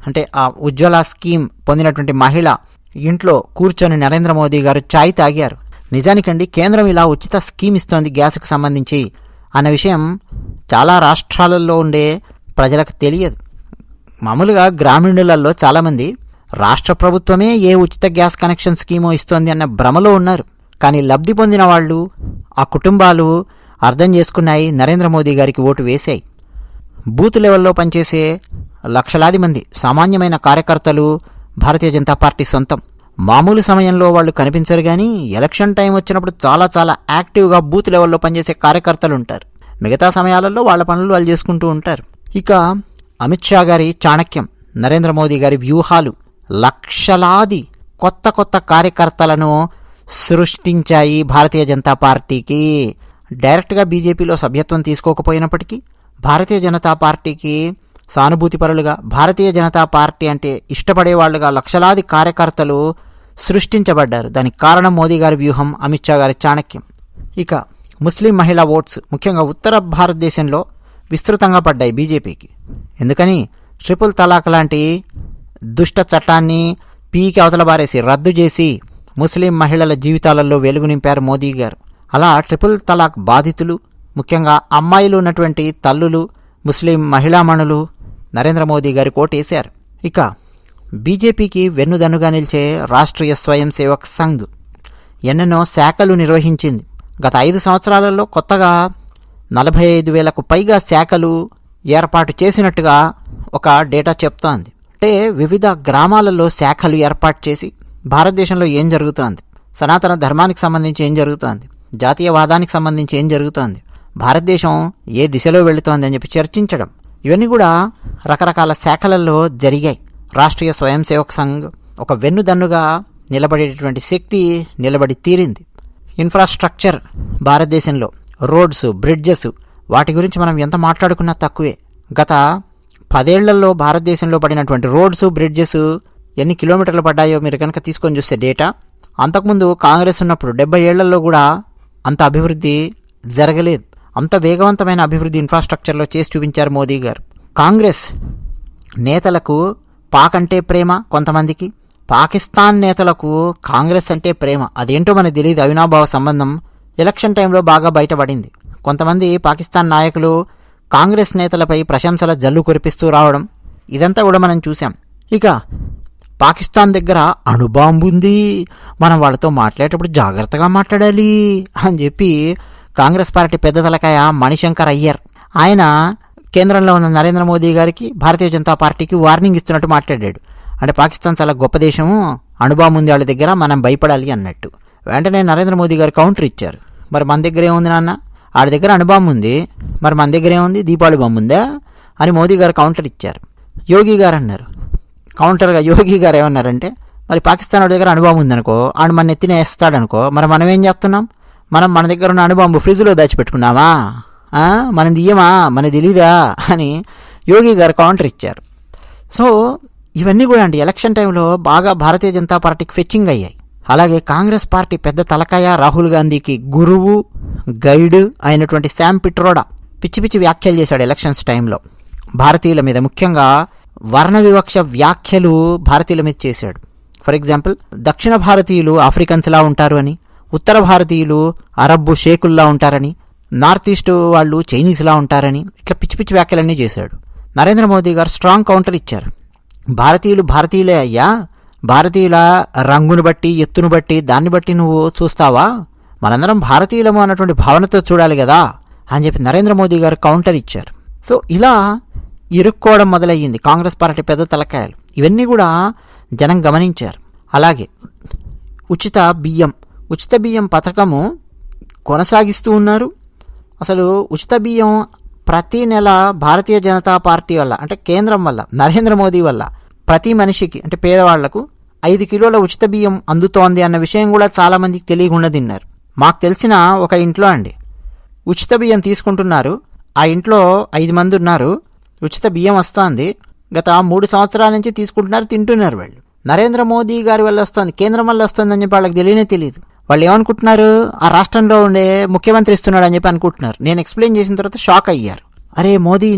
అంటే ఆ ఉజ్వల స్కీమ్ పొందినటువంటి మహిళ ఇంట్లో కూర్చొని నరేంద్ర మోదీ గారు ఛాయ్ తాగారు. నిజానికండి కేంద్రం ఇలా ఉచిత స్కీమ్ ఇస్తోంది గ్యాస్కు సంబంధించి అన్న విషయం చాలా రాష్ట్రాలలో ఉండే ప్రజలకు తెలియదు. మామూలుగా గ్రామీణులలో చాలామంది రాష్ట్ర ప్రభుత్వమే ఏ ఉచిత గ్యాస్ కనెక్షన్ స్కీమో ఇస్తోంది అన్న భ్రమలో ఉన్నారు. కానీ లబ్ధి పొందిన వాళ్ళు, ఆ కుటుంబాలు అర్థం చేసుకున్నాయి, నరేంద్ర మోదీ గారికి ఓటు వేశాయి. బూత్ లెవెల్లో పనిచేసే లక్షలాది మంది సామాన్యమైన కార్యకర్తలు భారతీయ జనతా పార్టీ సొంతం. మామూలు సమయంలో వాళ్ళు కనిపించరు, కానీ ఎలక్షన్ టైం వచ్చినప్పుడు చాలా చాలా యాక్టివ్గా బూత్ లెవెల్లో పనిచేసే కార్యకర్తలు ఉంటారు. మిగతా సమయాలలో వాళ్ళ పనులు వాళ్ళు చేసుకుంటూ ఉంటారు. ఇక అమిత్ షా గారి చాణక్యం, నరేంద్ర మోదీ గారి వ్యూహాలు లక్షలాది కొత్త కొత్త కార్యకర్తలను సృష్టించాయి భారతీయ జనతా పార్టీకి. డైరెక్ట్గా బీజేపీలో సభ్యత్వం తీసుకోకపోయినప్పటికీ భారతీయ జనతా పార్టీకి సానుభూతిపరులుగా, భారతీయ జనతా పార్టీ అంటే ఇష్టపడేవాళ్లుగా లక్షలాది కార్యకర్తలు సృష్టించబడ్డారు. దానికి కారణం మోదీ గారి వ్యూహం, అమిత్ షా గారి చాణక్యం. ఇక ముస్లిం మహిళా ఓట్స్ ముఖ్యంగా ఉత్తర భారతదేశంలో విస్తృతంగా పడ్డాయి బీజేపీకి. ఎందుకని? ట్రిపుల్ తలాక్ లాంటి దుష్ట చట్టాన్ని పీకి అవతల బారేసి రద్దు చేసి ముస్లిం మహిళల జీవితాలలో వెలుగు నింపారు మోదీ గారు. అలా ట్రిపుల్ తలాక్ బాధితులు, ముఖ్యంగా అమ్మాయిలు ఉన్నటువంటి తల్లులు, ముస్లిం మహిళామణులు నరేంద్ర మోదీ గారి కోటేశారు. ఇక బీజేపీకి వెన్నుదన్నుగా నిలిచే రాష్ట్రీయ స్వయం సేవక్ సంఘ్ ఎన్నెన్నో శాఖలు నిర్వహించింది. గత 5 సంవత్సరాలలో కొత్తగా 45,000కు పైగా శాఖలు ఏర్పాటు చేసినట్టుగా ఒక డేటా చెప్తోంది. అంటే వివిధ గ్రామాలలో శాఖలు ఏర్పాటు చేసి భారతదేశంలో ఏం జరుగుతోంది, సనాతన ధర్మానికి సంబంధించి ఏం జరుగుతోంది, జాతీయవాదానికి సంబంధించి ఏం జరుగుతోంది, భారతదేశం ఏ దిశలో వెళుతోంది అని చెప్పి చర్చించడం, ఇవన్నీ కూడా రకరకాల శాఖలలో జరిగాయి. రాష్ట్రీయ స్వయం సేవక్ సంఘ్ ఒక వెన్నుదన్నుగా నిలబడేటటువంటి శక్తి నిలబడి తీరింది. ఇన్ఫ్రాస్ట్రక్చర్ భారతదేశంలో రోడ్స్, బ్రిడ్జెస్, వాటి గురించి మనం ఎంత మాట్లాడుకున్నా తక్కువే. గత 10 ఏళ్లలో భారతదేశంలో పడినటువంటి రోడ్స్, బ్రిడ్జెస్ ఎన్ని కిలోమీటర్లు పడ్డాయో మీరు కనుక తీసుకొని చూస్తే డేటా, అంతకుముందు కాంగ్రెస్ ఉన్నప్పుడు 70 ఏళ్లలో కూడా అంత అభివృద్ధి జరగలేదు. అంత వేగవంతమైన అభివృద్ధి ఇన్ఫ్రాస్ట్రక్చర్లో చేసి చూపించారు మోదీ గారు. కాంగ్రెస్ నేతలకు పాక్ అంటే ప్రేమ, కొంతమందికి పాకిస్తాన్ నేతలకు కాంగ్రెస్ అంటే ప్రేమ. అదేంటో మనకు తెలియదు. అవినాభావ సంబంధం ఎలక్షన్ టైంలో బాగా బయటపడింది. కొంతమంది పాకిస్తాన్ నాయకులు కాంగ్రెస్ నేతలపై ప్రశంసల జల్లు కురిపిస్తూ రావడం, ఇదంతా కూడా మనం చూసాం. ఇక పాకిస్తాన్ దగ్గర అణుబాంబు ఉంది, మనం వాళ్ళతో మాట్లాడేటప్పుడు జాగ్రత్తగా మాట్లాడాలి అని చెప్పి కాంగ్రెస్ పార్టీ పెద్ద తలకాయ మణిశంకర్ అయ్యర్, ఆయన కేంద్రంలో ఉన్న నరేంద్ర మోదీ గారికి, భారతీయ జనతా పార్టీకి వార్నింగ్ ఇస్తున్నట్టు మాట్లాడాడు. అంటే పాకిస్తాన్ చాలా గొప్ప దేశము, అణుబాంబు ఉంది వాళ్ళ దగ్గర, మనం భయపడాలి అన్నట్టు. వెంటనే నరేంద్ర మోదీ గారు కౌంటర్ ఇచ్చారు. మరి మన దగ్గర ఏముంది నాన్న, ఆడి దగ్గర అణుబాంబు ఉంది, మరి మన దగ్గర ఏముంది, దీపావళి బాంబు ఉందా అని మోదీ గారు కౌంటర్ ఇచ్చారు. యోగి గారు అన్నారు కౌంటర్గా, యోగి గారు ఏమన్నారంటే, మరి పాకిస్తాన్ వాడి దగ్గర అణుబాంబు ఉందనుకో, ఆడు మన ఎత్తిన వేస్తాడనుకో, మరి మనం ఏం చేస్తున్నాం, మనం మన దగ్గర ఉన్న అణుబాంబు ఫ్రిడ్జ్లో దాచిపెట్టుకున్నామా, మనం దియ్యమా, మనకు తెలీదా అని యోగి గారు కౌంటర్ ఇచ్చారు. సో ఇవన్నీ కూడా అండి ఎలక్షన్ టైంలో బాగా భారతీయ జనతా పార్టీకి ఫెచ్చింగ్ అయ్యాయి. అలాగే కాంగ్రెస్ పార్టీ పెద్ద తలకాయ రాహుల్ గాంధీకి గురువు, గైడ్ అయినటువంటి శామ్ పిట్రోడా పిచ్చి పిచ్చి వ్యాఖ్యలు చేశాడు ఎలక్షన్స్ టైంలో భారతీయుల మీద. ముఖ్యంగా వర్ణ వివక్ష వ్యాఖ్యలు భారతీయుల మీద చేశాడు. ఫర్ ఎగ్జాంపుల్, దక్షిణ భారతీయులు ఆఫ్రికన్స్లా ఉంటారు అని, ఉత్తర భారతీయులు అరబ్బు షేకుల్లా ఉంటారని, నార్త్ ఈస్ట్ వాళ్ళు చైనీస్లా ఉంటారని, ఇట్లా పిచ్చి పిచ్చి వ్యాఖ్యలన్నీ చేశాడు. నరేంద్ర మోదీ గారు స్ట్రాంగ్ కౌంటర్ ఇచ్చారు. భారతీయులు భారతీయులే అయ్యా, భారతీయుల రంగును బట్టి, ఎత్తును బట్టి, దాన్ని బట్టి నువ్వు చూస్తావా, మనందరం భారతీయులము అన్నటువంటి భావనతో చూడాలి కదా అని చెప్పి నరేంద్ర మోదీ గారు కౌంటర్ ఇచ్చారు. సో ఇలా ఇరుక్కోవడం మొదలయ్యింది కాంగ్రెస్ పార్టీ పెద్ద తలకాయలు. ఇవన్నీ కూడా జనం గమనించారు. అలాగే ఉచిత బియ్యం పథకము కొనసాగిస్తూ ఉన్నారు. అసలు ఉచిత బియ్యం ప్రతి నెల భారతీయ జనతా పార్టీ వల్ల, అంటే కేంద్రం వల్ల, నరేంద్ర మోదీ వల్ల ప్రతి మనిషికి, అంటే పేదవాళ్లకు 5 కిలోల ఉచిత బియ్యం అందుతోంది అన్న విషయం కూడా చాలామందికి తెలియకుండా తిన్నారు. మాకు తెలిసిన ఒక ఇంట్లో అండి ఉచిత బియ్యం తీసుకుంటున్నారు. ఆ ఇంట్లో 5 మంది ఉన్నారు. ఉచిత బియ్యం వస్తోంది. గత 3 సంవత్సరాల నుంచి తీసుకుంటున్నారు, తింటున్నారు. వాళ్ళు నరేంద్ర మోదీ గారి వల్ల వస్తుంది, కేంద్రం వల్ల వస్తుంది అని చెప్పి వాళ్ళకి తెలియదు. వాళ్ళు ఏమనుకుంటున్నారు, ఆ రాష్ట్రంలో ఉండే ముఖ్యమంత్రి ఇస్తున్నాడు అని చెప్పి అనుకుంటున్నారు. నేను ఎక్స్ప్లెయిన్ చేసిన తర్వాత షాక్ అయ్యారు. అరే, మోదీ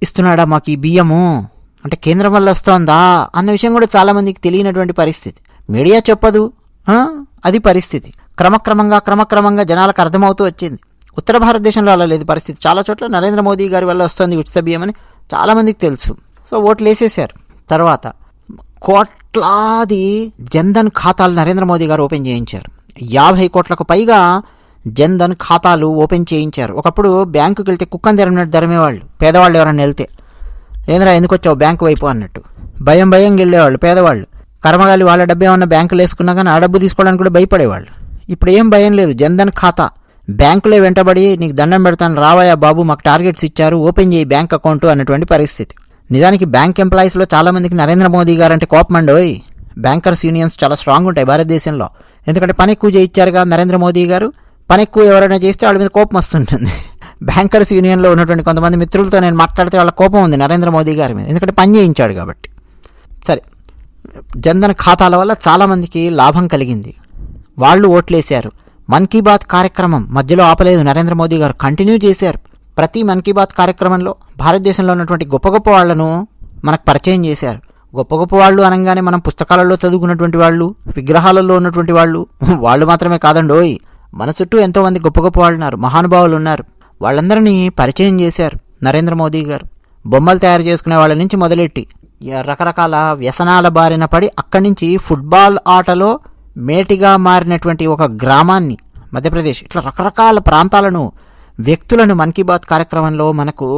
ఇస్తున్నాడా మాకు ఈ బియ్యము, అంటే కేంద్రం వల్ల వస్తోందా అన్న విషయం కూడా చాలామందికి తెలియనటువంటి పరిస్థితి. మీడియా చెప్పదు, అది పరిస్థితి. క్రమక్రమంగా జనాలకు అర్థమవుతూ వచ్చింది. ఉత్తర భారతదేశంలో అలా లేదు పరిస్థితి. చాలా చోట్ల నరేంద్ర మోదీ గారి వల్ల వస్తుంది ఉచిత బియ్యం అని చాలామందికి తెలుసు. సో ఓట్లు వేసేశారు. తర్వాత కోట్లాది జన్ధన్ ఖాతాలు నరేంద్ర మోదీ గారు ఓపెన్ చేయించారు. 50 కోట్లకు పైగా జన్ధన్ ఖాతాలు ఓపెన్ చేయించారు. ఒకప్పుడు బ్యాంకుకి వెళ్తే కుక్కని తెరమినట్టు ధరమేవాళ్ళు పేదవాళ్ళు. ఎవరన్నా వెళ్తే, ఏంద్రా ఎందుకు వచ్చావు బ్యాంకు వైపు అన్నట్టు భయంగా వెళ్ళేవాళ్ళు పేదవాళ్ళు. కర్మగాలి వాళ్ళ డబ్బు ఏమన్నా బ్యాంకులు వేసుకున్నా కానీ ఆ డబ్బు తీసుకోవడానికి కూడా భయపడేవాళ్ళు. ఇప్పుడు ఏం భయం లేదు. జన్ధన్ ఖాతా బ్యాంకులే వెంటబడి నీకు దండం పెడతాను, రావయ్యా బాబు, మాకు టార్గెట్స్ ఇచ్చారు, ఓపెన్ చేయి బ్యాంక్ అకౌంట్ అన్నటువంటి పరిస్థితి. నిజానికి బ్యాంక్ ఎంప్లాయీస్లో చాలామందికి నరేంద్ర మోదీ గారు అంటే కోపం అండి. బ్యాంకర్స్ యూనియన్స్ చాలా స్ట్రాంగ్ ఉంటాయి భారతదేశంలో. ఎందుకంటే పని ఎక్కువ చేయించారుగా నరేంద్ర మోదీ గారు. పని ఎక్కువ ఎవరైనా చేస్తే వాళ్ళ మీద కోపం వస్తుంటుంది. బ్యాంకర్స్ యూనియన్లో ఉన్నటువంటి కొంతమంది మిత్రులతో నేను మాట్లాడితే వాళ్ళ కోపం ఉంది నరేంద్ర మోదీ గారి మీద, ఎందుకంటే పని చేయించాడు కాబట్టి. సరే, జన్ధన్ ఖాతాల వల్ల చాలామందికి లాభం కలిగింది. వాళ్ళు ఓట్లేశారు. మన్ కీ బాత్ కార్యక్రమం మధ్యలో ఆపలేదు. నరేంద్ర మోదీ గారు కంటిన్యూ చేశారు. ప్రతి మన్ కీ బాత్ కార్యక్రమంలో భారతదేశంలో ఉన్నటువంటి గొప్ప గొప్ప వాళ్లను మనకు పరిచయం చేశారు. గొప్ప గొప్ప వాళ్ళు అనగానే మనం పుస్తకాలలో చదువుకున్నటువంటి వాళ్ళు, విగ్రహాలలో ఉన్నటువంటి వాళ్ళు మాత్రమే కాదండోయ్. మన చుట్టూ ఎంతోమంది గొప్ప గొప్ప వాళ్ళు ఉన్నారు, మహానుభావులు ఉన్నారు. వాళ్ళందరినీ పరిచయం చేశారు నరేంద్ర మోదీ గారు. బొమ్మలు తయారు చేసుకునే వాళ్ళ నుంచి మొదలెట్టి రకరకాల వ్యసనాల బారిన పడి అక్కడి నుంచి ఫుట్బాల్ ఆటలో మేటిగా మారినటువంటి ఒక గ్రామాన్ని, మధ్యప్రదేశ్, ఇట్లా రకరకాల ప్రాంతాలను, వ్యక్తులను మన్ కీ బాత్ కార్యక్రమంలో మనకు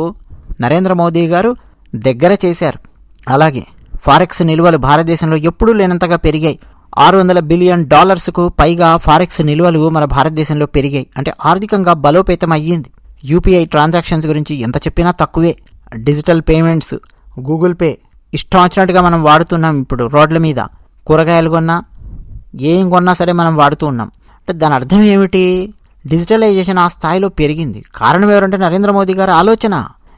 నరేంద్ర మోదీ గారు దగ్గర చేశారు. అలాగే ఫారెక్స్ నిల్వలు భారతదేశంలో ఎప్పుడూ లేనంతగా పెరిగాయి. $600 బిలియన్ పైగా ఫారెక్స్ నిల్వలు మన భారతదేశంలో పెరిగాయి. అంటే ఆర్థికంగా బలోపేతం అయ్యింది. యూపీఐ ట్రాన్సాక్షన్స్ గురించి ఎంత చెప్పినా తక్కువే. డిజిటల్ పేమెంట్స్, గూగుల్ పే ఇష్టం వచ్చినట్టుగా మనం వాడుతున్నాం. ఇప్పుడు రోడ్ల మీద కూరగాయలు కొన్నా, ఏం కొన్నా సరే మనం వాడుతూ ఉన్నాం. అంటే దాని అర్థం ఏమిటి? డిజిటలైజేషన్ ఆ స్థాయిలో పెరిగింది. కారణం ఎవరంటే నరేంద్ర మోదీ గారి ఆలోచన.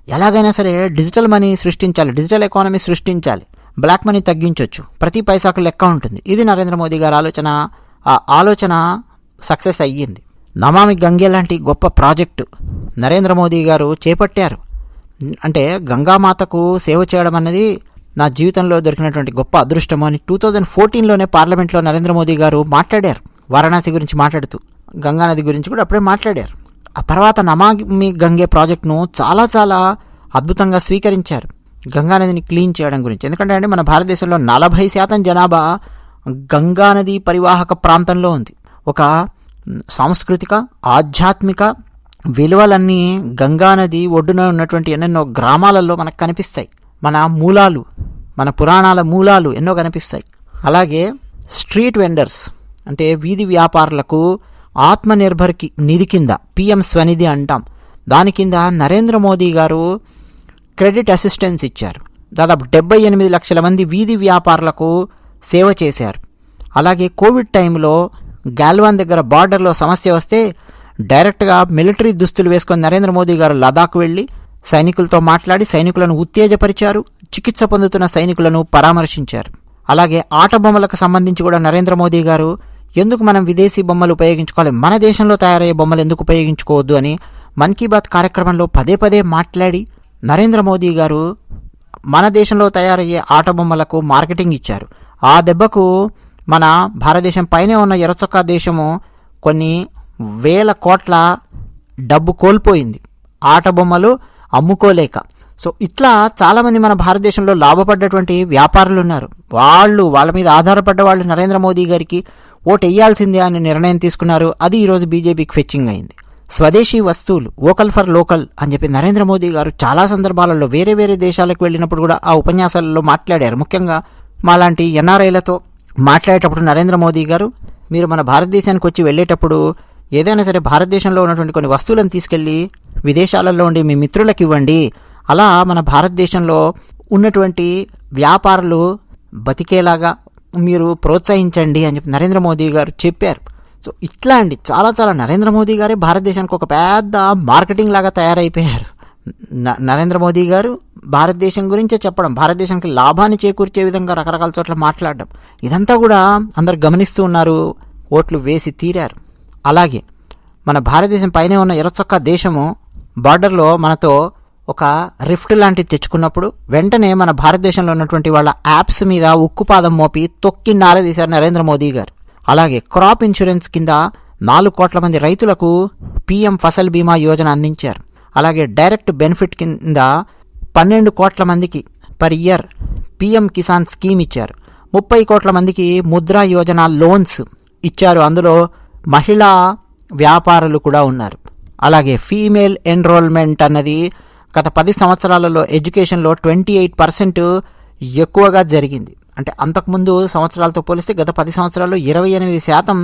ఎలాగైనా సరే డిజిటల్ మనీ సృష్టించాలి, డిజిటల్ ఎకానమీ సృష్టించాలి, బ్లాక్ మనీ తగ్గించవచ్చు, ప్రతి పైసాకు లెక్క ఉంటుంది. ఇది నరేంద్ర మోదీ గారి ఆలోచన. ఆ ఆలోచన సక్సెస్ అయ్యింది. నమామి గంగే లాంటి గొప్ప ప్రాజెక్టు నరేంద్ర మోదీ గారు చేపట్టారు. అంటే గంగామాతకు సేవ చేయడం అన్నది నా జీవితంలో దొరికినటువంటి గొప్ప అదృష్టం అని 2014లోనే పార్లమెంట్లో నరేంద్ర మోదీ గారు మాట్లాడారు. వారణాసి గురించి మాట్లాడుతూ గంగానది గురించి కూడా అప్పుడే మాట్లాడారు. ఆ తర్వాత నమామి గంగే ప్రాజెక్టును చాలా చాలా అద్భుతంగా స్వీకరించారు, గంగానదిని క్లీన్ చేయడం గురించి. ఎందుకంటే అండి మన భారతదేశంలో 40% జనాభా గంగానది పరివాహక ప్రాంతంలో ఉంది. ఒక సాంస్కృతిక, ఆధ్యాత్మిక విలువలన్నీ గంగానది ఒడ్డున ఉన్నటువంటి ఎన్నెన్నో గ్రామాలలో మనకు కనిపిస్తాయి. మన మూలాలు, మన పురాణాల మూలాలు ఎన్నో కనిపిస్తాయి. అలాగే స్ట్రీట్ వెండర్స్ అంటే వీధి వ్యాపారులకు ఆత్మనిర్భర్ నిధి కింద, పిఎం స్వనిధి అంటాం, దాని కింద నరేంద్ర మోదీ గారు క్రెడిట్ అసిస్టెన్స్ ఇచ్చారు. దాదాపు 78 లక్షల మంది వీధి వ్యాపారులకు సేవ చేశారు. అలాగే కోవిడ్ టైంలో గాల్వాన్ దగ్గర బార్డర్లో సమస్య వస్తే డైరెక్ట్గా మిలిటరీ దుస్తులు వేసుకొని నరేంద్ర మోదీ గారు లదాఖ్ వెళ్ళి సైనికులతో మాట్లాడి సైనికులను ఉత్తేజపరిచారు, చికిత్స పొందుతున్న సైనికులను పరామర్శించారు. అలాగే ఆట బొమ్మలకు సంబంధించి కూడా నరేంద్ర మోదీ గారు ఎందుకు మనం విదేశీ బొమ్మలు ఉపయోగించుకోవాలి, మన దేశంలో తయారయ్యే బొమ్మలు ఎందుకు ఉపయోగించుకోవద్దు అని మన్ కీ బాత్ కార్యక్రమంలో పదే మాట్లాడి నరేంద్ర మోదీ గారు మన దేశంలో తయారయ్యే ఆట బొమ్మలకు మార్కెటింగ్ ఇచ్చారు. ఆ దెబ్బకు మన భారతదేశం పైనే ఉన్న ఎర్రచొక్కా దేశము కొన్ని వేల కోట్ల డబ్బు కోల్పోయింది ఆట బొమ్మలు అమ్ముకోలేక. సో ఇట్లా చాలామంది మన భారతదేశంలో లాభపడ్డటువంటి వ్యాపారులు ఉన్నారు. వాళ్ళ మీద ఆధారపడ్డ వాళ్ళు నరేంద్ర మోదీ గారికి ఓటు వేయాల్సిందే అని నిర్ణయం తీసుకున్నారు. అది ఈరోజు బీజేపీకి ఫెచ్చింగ్ అయింది. స్వదేశీ వస్తువులు, వోకల్ ఫర్ లోకల్ అని చెప్పి నరేంద్ర మోదీ గారు చాలా సందర్భాలలో వేరే దేశాలకు వెళ్ళినప్పుడు కూడా ఆ ఉపన్యాసాలలో మాట్లాడారు. ముఖ్యంగా మాలాంటి ఎన్ఆర్ఐలతో మాట్లాడేటప్పుడు నరేంద్ర మోదీ గారు, మీరు మన భారతదేశానికి వచ్చి వెళ్ళేటప్పుడు ఏదైనా సరే భారతదేశంలో ఉన్నటువంటి కొన్ని వస్తువులను తీసుకెళ్ళి విదేశాలలో ఉండి మీ మిత్రులకు ఇవ్వండి, అలా మన భారతదేశంలో ఉన్నటువంటి వ్యాపారులు బతికేలాగా మీరు ప్రోత్సహించండి అని చెప్పి నరేంద్ర మోదీ గారు చెప్పారు. సో ఇట్లా అండి చాలా నరేంద్ర మోదీ గారే భారతదేశానికి ఒక పెద్ద మార్కెటింగ్ లాగా తయారైపోయారు. నరేంద్ర మోదీ గారు భారతదేశం గురించే చెప్పడం, భారతదేశానికి లాభాన్ని చేకూర్చే విధంగా రకరకాల చోట్ల మాట్లాడడం, ఇదంతా కూడా అందరు గమనిస్తూ ఉన్నారు. ఓట్లు వేసి తీరారు. అలాగే మన భారతదేశం పైనే ఉన్న ఎర్రచొక్కా దేశము బార్డర్లో మనతో ఒక రిఫ్ట్ లాంటిది తెచ్చుకున్నప్పుడు వెంటనే మన భారతదేశంలో ఉన్నటువంటి వాళ్ళ యాప్స్ మీద ఉక్కుపాదం మోపి తొక్కి నారదీశారు నరేంద్ర మోదీ గారు. అలాగే క్రాప్ ఇన్సూరెన్స్ కింద 4 కోట్ల మంది రైతులకు పిఎం ఫసల్ బీమా యోజన అందించారు. అలాగే డైరెక్ట్ బెనిఫిట్ కింద 12 కోట్ల మందికి per year PM Kisan scheme ఇచ్చారు. 30 కోట్ల మందికి ముద్రా యోజన లోన్స్ ఇచ్చారు. అందులో మహిళా వ్యాపారులు కూడా ఉన్నారు. అలాగే ఫీమేల్ ఎన్రోల్మెంట్ అన్నది గత 10 సంవత్సరాలలో ఎడ్యుకేషన్లో 28% ఎక్కువగా జరిగింది. అంటే అంతకుముందు సంవత్సరాలతో పోలిస్తే గత 10 సంవత్సరాల్లో 28%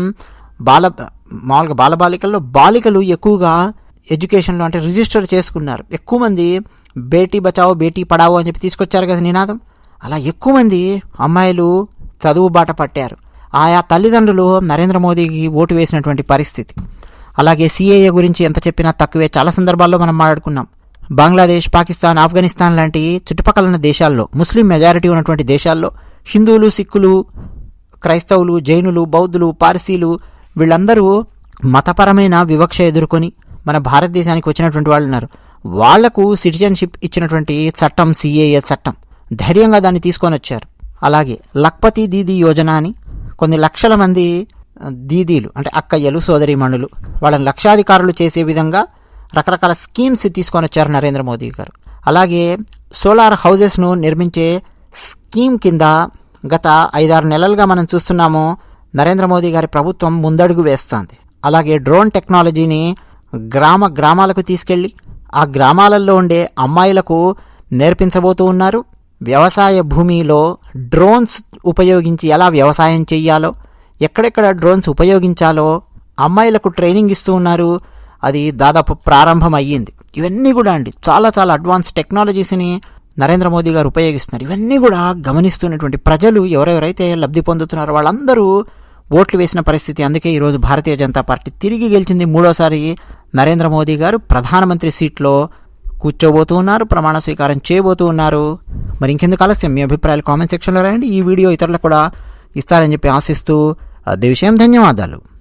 మామూలుగా బాలబాలికల్లో బాలికలు ఎక్కువగా ఎడ్యుకేషన్లో అంటే రిజిస్టర్ చేసుకున్నారు. ఎక్కువ మంది బేటీ బచావో బేటీ పడావో అని చెప్పి తీసుకొచ్చారు కదా నినాదం. అలా ఎక్కువ మంది అమ్మాయిలు చదువు బాట పట్టారు. ఆయా తల్లిదండ్రులు నరేంద్ర మోదీకి ఓటు వేసినటువంటి పరిస్థితి. అలాగే సిఏఏ గురించి ఎంత చెప్పినా తక్కువే. చాలా సందర్భాల్లో మనం మాట్లాడుకున్నాం. బంగ్లాదేశ్, పాకిస్తాన్, ఆఫ్ఘనిస్తాన్ లాంటి చుట్టుపక్కల ఉన్న దేశాల్లో, ముస్లిం మెజారిటీ ఉన్నటువంటి దేశాల్లో హిందువులు, సిక్కులు, క్రైస్తవులు, జైనులు, బౌద్ధులు, పార్సీలు వీళ్ళందరూ మతపరమైన వివక్ష ఎదుర్కొని మన భారతదేశానికి వచ్చినటువంటి వాళ్ళు ఉన్నారు. వాళ్లకు సిటిజన్షిప్ ఇచ్చినటువంటి చట్టం సిఏఏ చట్టం. ధైర్యంగా దాన్ని తీసుకొని వచ్చారు. అలాగే లక్పతి దీదీ యోజన అని కొన్ని లక్షల మంది దీదీలు అంటే అక్కయ్యలు, సోదరీమణులు వాళ్ళని లక్షాధికారులు చేసే విధంగా రకరకాల స్కీమ్స్ తీసుకొని వచ్చారు నరేంద్ర మోదీ గారు. అలాగే సోలార్ హౌజెస్ను నిర్మించే స్కీమ్ కింద గత 5-6 నెలలుగా మనం చూస్తున్నాము నరేంద్ర మోదీ గారి ప్రభుత్వం ముందడుగు వేస్తోంది. అలాగే డ్రోన్ టెక్నాలజీని గ్రామాలకు తీసుకెళ్ళి ఆ గ్రామాలలో ఉండే అమ్మాయిలకు నేర్పించబోతూ ఉన్నారు. వ్యవసాయ భూమిలో డ్రోన్స్ ఉపయోగించి ఎలా వ్యవసాయం చేయాలో, ఎక్కడెక్కడ డ్రోన్స్ ఉపయోగించాలో అమ్మాయిలకు ట్రైనింగ్ ఇస్తూ ఉన్నారు. అది దాదాపు ప్రారంభం అయ్యింది. ఇవన్నీ కూడా అండి చాలా చాలా అడ్వాన్స్ టెక్నాలజీస్ని నరేంద్ర మోదీ గారు ఉపయోగిస్తున్నారు. ఇవన్నీ కూడా గమనిస్తున్నటువంటి ప్రజలు ఎవరెవరైతే లబ్ధి పొందుతున్నారో వాళ్ళందరూ ఓట్లు వేసిన పరిస్థితి. అందుకే ఈరోజు భారతీయ జనతా పార్టీ తిరిగి గెలిచింది. 3వసారి నరేంద్ర మోదీ గారు ప్రధానమంత్రి సీట్లో కూర్చోబోతూ ఉన్నారు, ప్రమాణ స్వీకారం చేయబోతూ ఉన్నారు. మరి ఇంకెందుకు ఆలస్యం, మీ అభిప్రాయాలు కామెంట్ సెక్షన్లో రాయండి. ఈ వీడియో ఇతరులకు కూడా ఇస్తారని చెప్పి ఆశిస్తూ అదే విషయం. ధన్యవాదాలు.